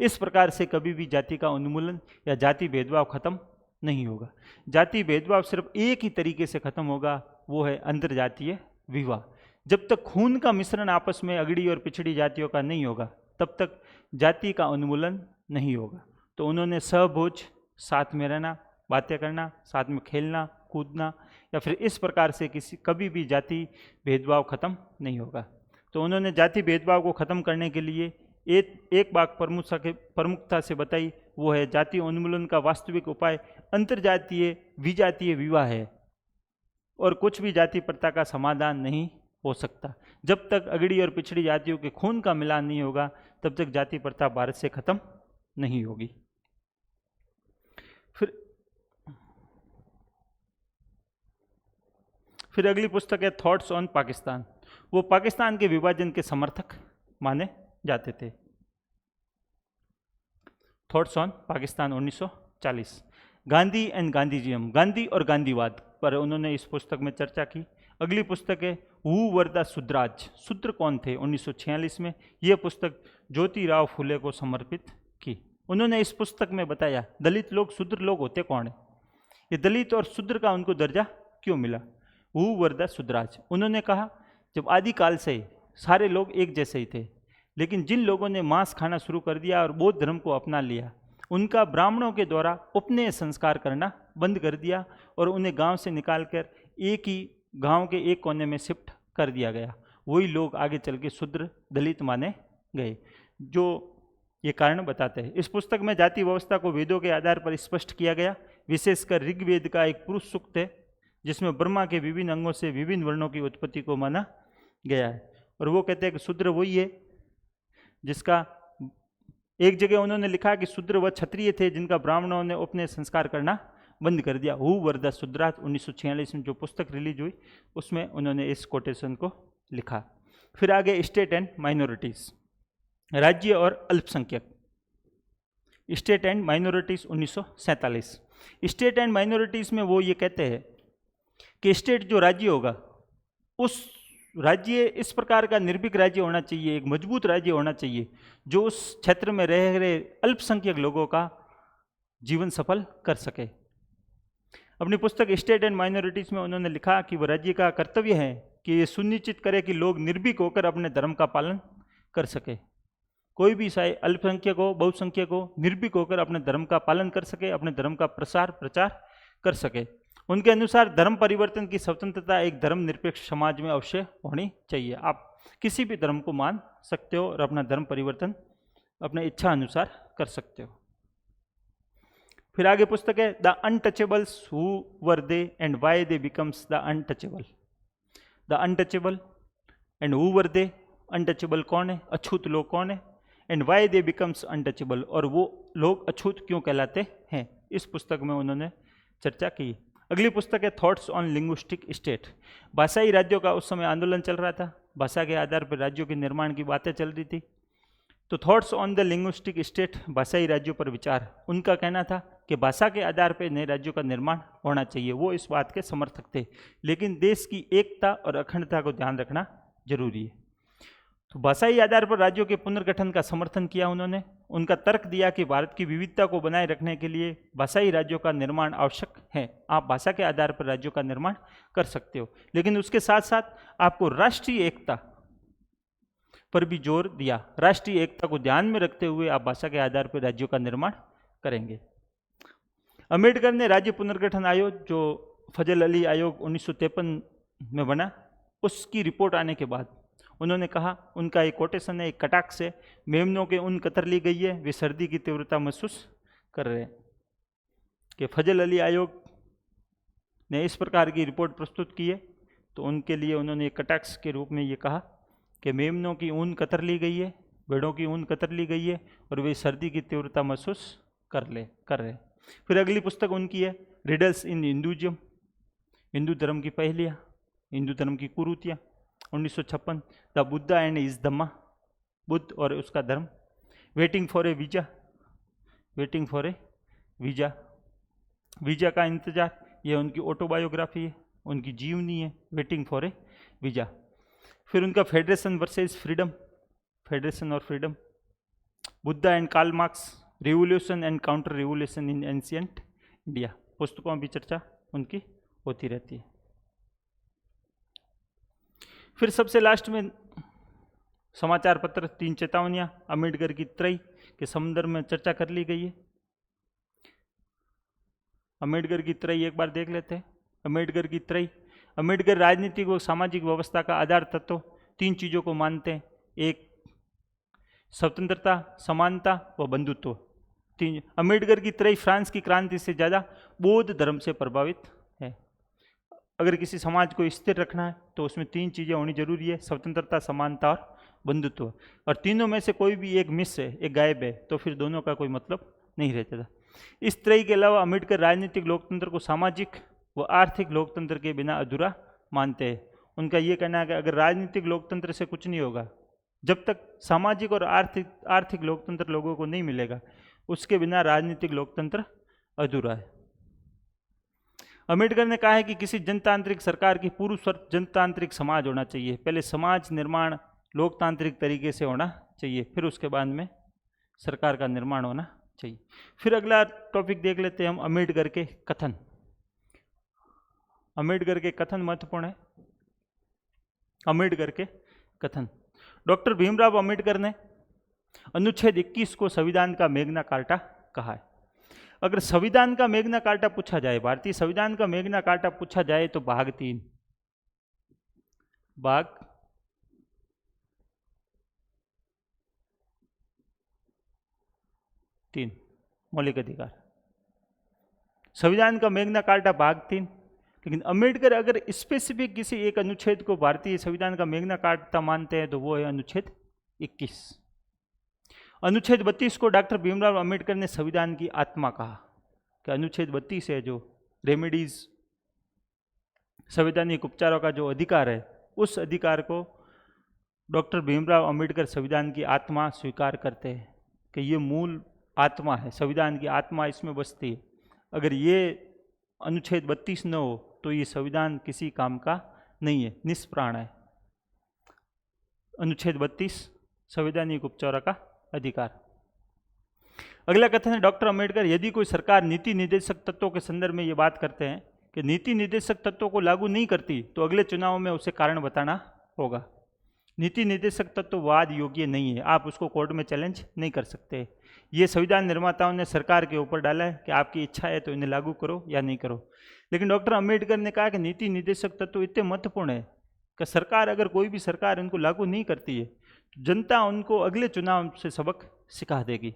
Speaker 1: इस प्रकार से कभी भी जाति का उन्मूलन या जाति भेदभाव खत्म नहीं होगा। जाति भेदभाव सिर्फ एक ही तरीके से खत्म होगा, वो है अंतरजातीय विवाह। जब तक खून का मिश्रण आपस में अगड़ी और पिछड़ी जातियों का नहीं होगा, तब तक जाति का उन्मूलन नहीं होगा। तो उन्होंने सहभोज, साथ में रहना, बातें करना, साथ में खेलना कूदना, या फिर इस प्रकार से कभी भी जाति भेदभाव खत्म नहीं होगा। तो उन्होंने जाति भेदभाव को खत्म करने के लिए एक बात प्रमुखता से बताई, वो है जाति उन्मूलन का वास्तविक उपाय अंतरजातीय विजातीय विवाह है, और कुछ भी जाति प्रथा का समाधान नहीं हो सकता। जब तक अगड़ी और पिछड़ी जातियों के खून का मिलान नहीं होगा, तब तक जाति प्रथा भारत से खत्म नहीं होगी। फिर अगली पुस्तक है थॉट्स ऑन पाकिस्तान। वो पाकिस्तान के विभाजन के समर्थक माने जाते थे। Thoughts on Pakistan 1940। Gandhi and Gandhism, Gandhi और गांधीवाद पर उन्होंने इस पुस्तक में चर्चा की। अगली पुस्तक है हु वर द शूद्राज, शूद्र कौन थे, 1946 में। यह पुस्तक ज्योतिराव फुले को समर्पित की। उन्होंने इस पुस्तक में बताया दलित लोग शूद्र लोग होते कौन है, ये दलित और शूद्र का उनको दर्जा क्यों मिला। हु वर द शूद्राज, उन्होंने कहा जब आदिकाल से सारे लोग एक जैसे ही थे, लेकिन जिन लोगों ने मांस खाना शुरू कर दिया और बौद्ध धर्म को अपना लिया, उनका ब्राह्मणों के द्वारा उपनयन संस्कार करना बंद कर दिया और उन्हें गांव से निकालकर एक ही गांव के एक कोने में शिफ्ट कर दिया गया। वही लोग आगे चल के शूद्र दलित माने गए, जो ये कारण बताते हैं। इस पुस्तक में जाति व्यवस्था को वेदों के आधार पर स्पष्ट किया गया। विशेषकर ऋग्वेद का एक पुरुष सूक्त है जिसमें ब्रह्मा के विभिन्न अंगों से विभिन्न वर्णों की उत्पत्ति को माना गया है, और वो कहते हैं कि शूद्र वही है जिसका, एक जगह उन्होंने लिखा कि शूद्र व क्षत्रिय थे जिनका ब्राह्मणों ने अपने संस्कार करना बंद कर दिया। हु वर द शूद्राज 1946 में जो पुस्तक रिलीज हुई, उसमें उन्होंने इस कोटेशन को लिखा। फिर आगे स्टेट एंड माइनॉरिटीज, राज्य और अल्पसंख्यक। State and minorities 1947। State and minorities में वो ये कहते हैं कि स्टेट जो राज्य होगा, उस राज्य इस प्रकार का निर्भीक राज्य होना चाहिए, एक मजबूत राज्य होना चाहिए जो उस क्षेत्र में रह रहे अल्पसंख्यक लोगों का जीवन सफल कर सके। अपनी पुस्तक स्टेट एंड माइनॉरिटीज में उन्होंने लिखा कि वह राज्य का कर्तव्य है कि ये सुनिश्चित करे कि लोग निर्भीक होकर अपने धर्म का पालन कर सके। कोई भी ईसाई अल्पसंख्यक हो बहुसंख्यक हो निर्भीक होकर अपने धर्म का पालन कर सके, अपने धर्म का प्रचार कर सके। उनके अनुसार धर्म परिवर्तन की स्वतंत्रता एक धर्मनिरपेक्ष समाज में अवश्य होनी चाहिए। आप किसी भी धर्म को मान सकते हो और अपना धर्म परिवर्तन अपने इच्छा अनुसार कर सकते हो। फिर आगे पुस्तक है the untouchables who were they and why they becomes the untouchable. The untouchable and who were they, untouchable कौन है, अछूत लोग कौन है, and why they becomes untouchable, और वो लोग अछूत क्यों कहलाते हैं, इस पुस्तक में उन्होंने चर्चा की। अगली पुस्तक है थॉट्स ऑन लिंग्विस्टिक स्टेट। भाषाई राज्यों का उस समय आंदोलन चल रहा था, भाषा के आधार पर राज्यों के निर्माण की बातें चल रही थी। तो thoughts on the linguistic state, भाषाई राज्यों पर विचार। उनका कहना था कि भाषा के आधार पर नए राज्यों का निर्माण होना चाहिए, वो इस बात के समर्थक थे, लेकिन देश की एकता और अखंडता को ध्यान रखना जरूरी है। तो भाषाई आधार पर राज्यों के पुनर्गठन का समर्थन किया उन्होंने। उनका तर्क दिया कि भारत की विविधता को बनाए रखने के लिए भाषाई राज्यों का निर्माण आवश्यक है। आप भाषा के आधार पर राज्यों का निर्माण कर सकते हो, लेकिन उसके साथ साथ आपको राष्ट्रीय एकता पर भी जोर दिया। राष्ट्रीय एकता को ध्यान में रखते हुए आप भाषा के आधार पर राज्यों का निर्माण करेंगे। अम्बेडकर ने राज्य पुनर्गठन आयोग, जो फजल अली आयोग 1953 में बना, उसकी रिपोर्ट आने के बाद उन्होंने कहा, उनका एक कोटेशन है, एक कटाक्ष है, मेमनों के ऊन कतर ली गई है, वे सर्दी की तीव्रता महसूस कर रहे हैं। कि फजल अली आयोग ने इस प्रकार की रिपोर्ट प्रस्तुत की है, तो उनके लिए उन्होंने एक कटाक्ष के रूप में ये कहा कि मेमनों की ऊन कतर ली गई है, भेड़ों की ऊन कतर ली गई है, और वे सर्दी की तीव्रता महसूस कर रहे हैं। फिर अगली पुस्तक उनकी है रिडल्स इन हिंदुइज्म, हिंदू धर्म की पहेलियाँ, हिंदू धर्म की कुरीतियाँ, 1956। द बुद्धा एंड इज धम्मा, बुद्ध और उसका धर्म। Waiting for A visa, waiting for A visa, visa का इंतजार, ये उनकी ऑटोबायोग्राफी है, उनकी जीवनी है, वेटिंग फॉर ए वीजा। फिर उनका फेडरेशन वर्सेस फ्रीडम, फेडरेशन और फ्रीडम। Buddha and Karl Marx, revolution and counter revolution in ancient India. पुस्तकों में भी चर्चा उनकी होती रहती है। फिर सबसे लास्ट में समाचार पत्र 3 चेतावनियां अम्बेडकर की त्रयी के संदर्भ में चर्चा कर ली गई है। अम्बेडकर की त्रयी एक बार देख लेते हैं। अम्बेडकर की त्रयी, अम्बेडकर राजनीतिक व सामाजिक व्यवस्था का आधार तत्व 3 चीज़ों को मानते हैं। एक स्वतंत्रता, समानता व बंधुत्व। 3। अम्बेडकर की त्रयी फ्रांस की क्रांति से ज़्यादा बौद्ध धर्म से प्रभावित है। अगर किसी समाज को स्थिर रखना है तो उसमें 3 चीज़ें होनी जरूरी है, स्वतंत्रता, समानता और बंधुत्व। और तीनों में से कोई भी एक मिस है, एक गायब है, तो फिर दोनों का कोई मतलब नहीं रहता था। इस त्रयी के अलावा अम्बेडकर राजनीतिक लोकतंत्र को सामाजिक व आर्थिक लोकतंत्र के बिना अधूरा मानते हैं। उनका ये कहना है कि अगर राजनीतिक लोकतंत्र से कुछ नहीं होगा, जब तक सामाजिक और आर्थिक लोकतंत्र लोगों को नहीं मिलेगा, उसके बिना राजनीतिक लोकतंत्र अधूरा है। अम्बेडकर ने कहा है कि किसी जनतांत्रिक सरकार की पूर्व शर्त जनतांत्रिक समाज होना चाहिए। पहले समाज निर्माण लोकतांत्रिक तरीके से होना चाहिए, फिर उसके बाद में सरकार का निर्माण होना चाहिए। फिर अगला टॉपिक देख लेते हैं हम, अम्बेडकर के कथन। अम्बेडकर के कथन महत्वपूर्ण है। अम्बेडकर के कथन, डॉक्टर भीमराव अम्बेडकर ने अनुच्छेद 21 को संविधान का मैग्ना कार्टा कहा है। अगर संविधान का मैग्ना कार्टा पूछा जाए, भारतीय संविधान का मैग्ना कार्टा पूछा जाए, तो भाग 3 मौलिक अधिकार, संविधान का मैग्ना कार्टा भाग 3। लेकिन अम्बेडकर अगर स्पेसिफिक किसी एक अनुच्छेद को भारतीय संविधान का मैग्ना कार्टा मानते हैं तो वो है अनुच्छेद 21। अनुच्छेद 32 को डॉक्टर भीमराव अम्बेडकर ने संविधान की आत्मा कहा कि अनुच्छेद 32 है जो रेमेडीज, संवैधानिक उपचारों का जो अधिकार है, उस अधिकार को डॉक्टर भीमराव अम्बेडकर संविधान की आत्मा स्वीकार करते हैं कि ये मूल आत्मा है, संविधान की आत्मा इसमें बसती है। अगर ये अनुच्छेद 32 न हो तो ये संविधान किसी काम का नहीं है, निष्प्राण है। अनुच्छेद 32 संवैधानिक उपचारों का अधिकार। अगला कथन है डॉक्टर अम्बेडकर, यदि कोई सरकार नीति निर्देशक तत्वों के संदर्भ में ये बात करते हैं कि नीति निर्देशक तत्वों को लागू नहीं करती तो अगले चुनाव में उसे कारण बताना होगा। नीति निर्देशक तत्व वाद योग्य नहीं है, आप उसको कोर्ट में चैलेंज नहीं कर सकते। ये संविधान निर्माताओं ने सरकार के ऊपर डाला है कि आपकी इच्छा है तो इन्हें लागू करो या नहीं करो। लेकिन डॉक्टर अंबेडकर ने कहा कि नीति निर्देशक तत्व इतने महत्वपूर्ण है कि सरकार, अगर कोई भी सरकार इनको लागू नहीं करती है तो जनता उनको अगले चुनाव से सबक सिखा देगी,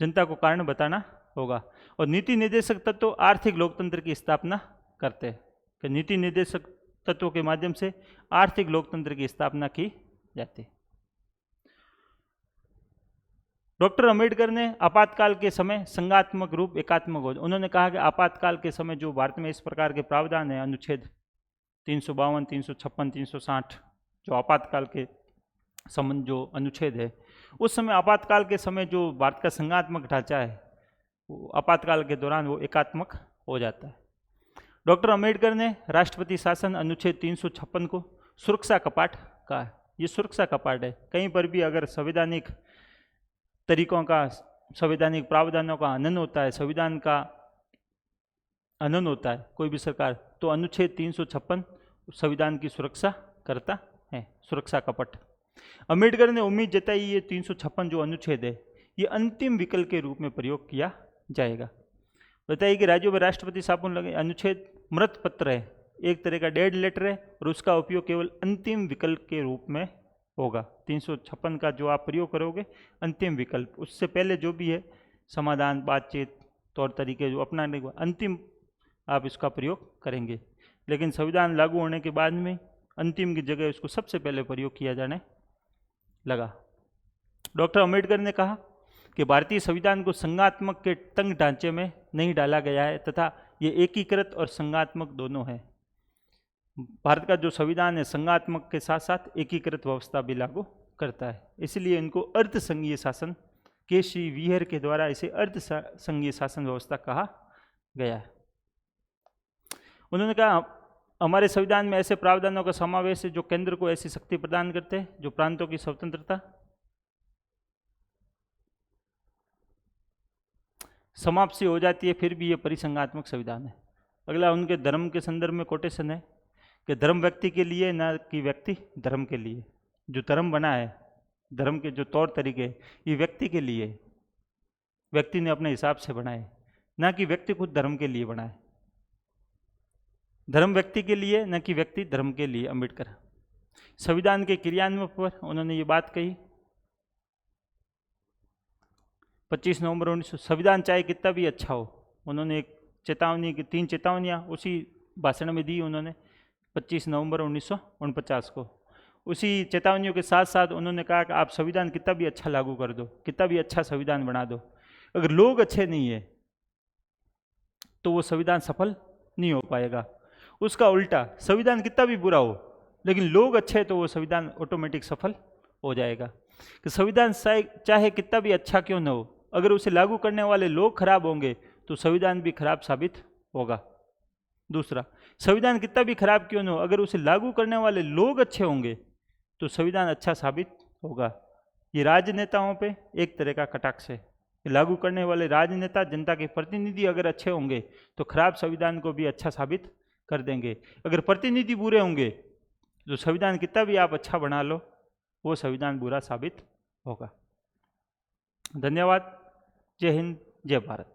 Speaker 1: जनता को कारण बताना होगा। और नीति निर्देशक तत्व आर्थिक लोकतंत्र की स्थापना करते हैं कि नीति निर्देशक तत्वों के माध्यम से आर्थिक लोकतंत्र की स्थापना की जाती है। डॉक्टर अंबेडकर ने आपातकाल के समय संघात्मक रूप एकात्मक हो, उन्होंने कहा कि आपातकाल के समय जो भारत में इस प्रकार के प्रावधान है, अनुच्छेद 352, 356, 360, जो आपातकाल के संबंध जो अनुच्छेद है, उस समय आपातकाल के समय जो भारत का संघात्मक ढांचा है वो आपातकाल के दौरान वो एकात्मक हो जाता है। डॉक्टर अंबेडकर ने राष्ट्रपति शासन अनुच्छेद 356 को सुरक्षा कपाट कहा है। ये सुरक्षा कपाट है, कहीं पर भी अगर संवैधानिक तरीकों का, संवैधानिक प्रावधानों का हनन होता है, संविधान का हनन होता है कोई भी सरकार, तो अनुच्छेद 356 संविधान की सुरक्षा करता है, सुरक्षा कपट। अंबेडकर ने उम्मीद जताई ये 356 जो अनुच्छेद है ये अंतिम विकल्प के रूप में प्रयोग किया जाएगा। बताइए कि राज्यों में राष्ट्रपति शासन लगे, अनुच्छेद मृत पत्र है, एक तरह का डेड लेटर है और उसका उपयोग केवल अंतिम विकल्प के रूप में होगा। 356 का जो आप प्रयोग करोगे अंतिम विकल्प, उससे पहले जो भी है समाधान, बातचीत, तौर तरीके जो अपनाने के अंतिम आप इसका प्रयोग करेंगे। लेकिन संविधान लागू होने के बाद में अंतिम की जगह उसको सबसे पहले प्रयोग किया जाने लगा। डॉक्टर अंबेडकर ने कहा कि भारतीय संविधान को संघात्मक के तंग ढांचे में नहीं डाला गया है तथा ये एकीकृत और संघात्मक दोनों है। भारत का जो संविधान है संघात्मक के साथ साथ एकीकृत व्यवस्था भी लागू करता है, इसलिए इनको अर्ध संघीय शासन केसी विहर के द्वारा इसे अर्ध संघीय शासन व्यवस्था कहा गया है। उन्होंने कहा हमारे संविधान में ऐसे प्रावधानों का समावेश है जो केंद्र को ऐसी शक्ति प्रदान करते हैं जो प्रांतों की स्वतंत्रता समाप्ति हो जाती है, फिर भी ये परिसंघात्मक संविधान है। अगला उनके धर्म के संदर्भ में कोटेशन है कि धर्म व्यक्ति के लिए न कि व्यक्ति धर्म के लिए। जो धर्म बना है, धर्म के जो तौर तरीके ये व्यक्ति के लिए, व्यक्ति ने अपने हिसाब से बनाए, ना कि व्यक्ति खुद धर्म के लिए बनाए। धर्म व्यक्ति के लिए न कि व्यक्ति धर्म के लिए। अंबेडकर संविधान के क्रियान्वयन पर उन्होंने ये बात कही 25 नवंबर 1900। संविधान चाहे कितना भी अच्छा हो, उन्होंने एक चेतावनी की 3 चेतावनियाँ उसी भाषण में दी उन्होंने 25 नवंबर 1949 को। उसी चेतावनियों के साथ साथ उन्होंने कहा कि आप संविधान कितना भी अच्छा लागू कर दो, कितना भी अच्छा संविधान बना दो, अगर लोग अच्छे नहीं है तो वो संविधान सफल नहीं हो पाएगा। उसका उल्टा, संविधान कितना भी बुरा हो लेकिन लोग अच्छे हैं तो वो संविधान ऑटोमेटिक सफल हो जाएगा। कि संविधान चाहे कितना भी अच्छा क्यों न हो, अगर उसे लागू करने वाले लोग खराब होंगे तो संविधान भी खराब साबित होगा। दूसरा, संविधान कितना भी खराब क्यों न हो, अगर उसे लागू करने वाले लोग अच्छे होंगे तो संविधान अच्छा साबित होगा। ये राजनेताओं पे एक तरह का कटाक्ष है। लागू करने वाले राजनेता, जनता के प्रतिनिधि अगर अच्छे होंगे तो खराब संविधान को भी अच्छा साबित कर देंगे। अगर प्रतिनिधि बुरे होंगे तो संविधान कितना भी आप अच्छा बना लो वो संविधान बुरा साबित होगा। धन्यवाद। जय हिंद, जय भारत।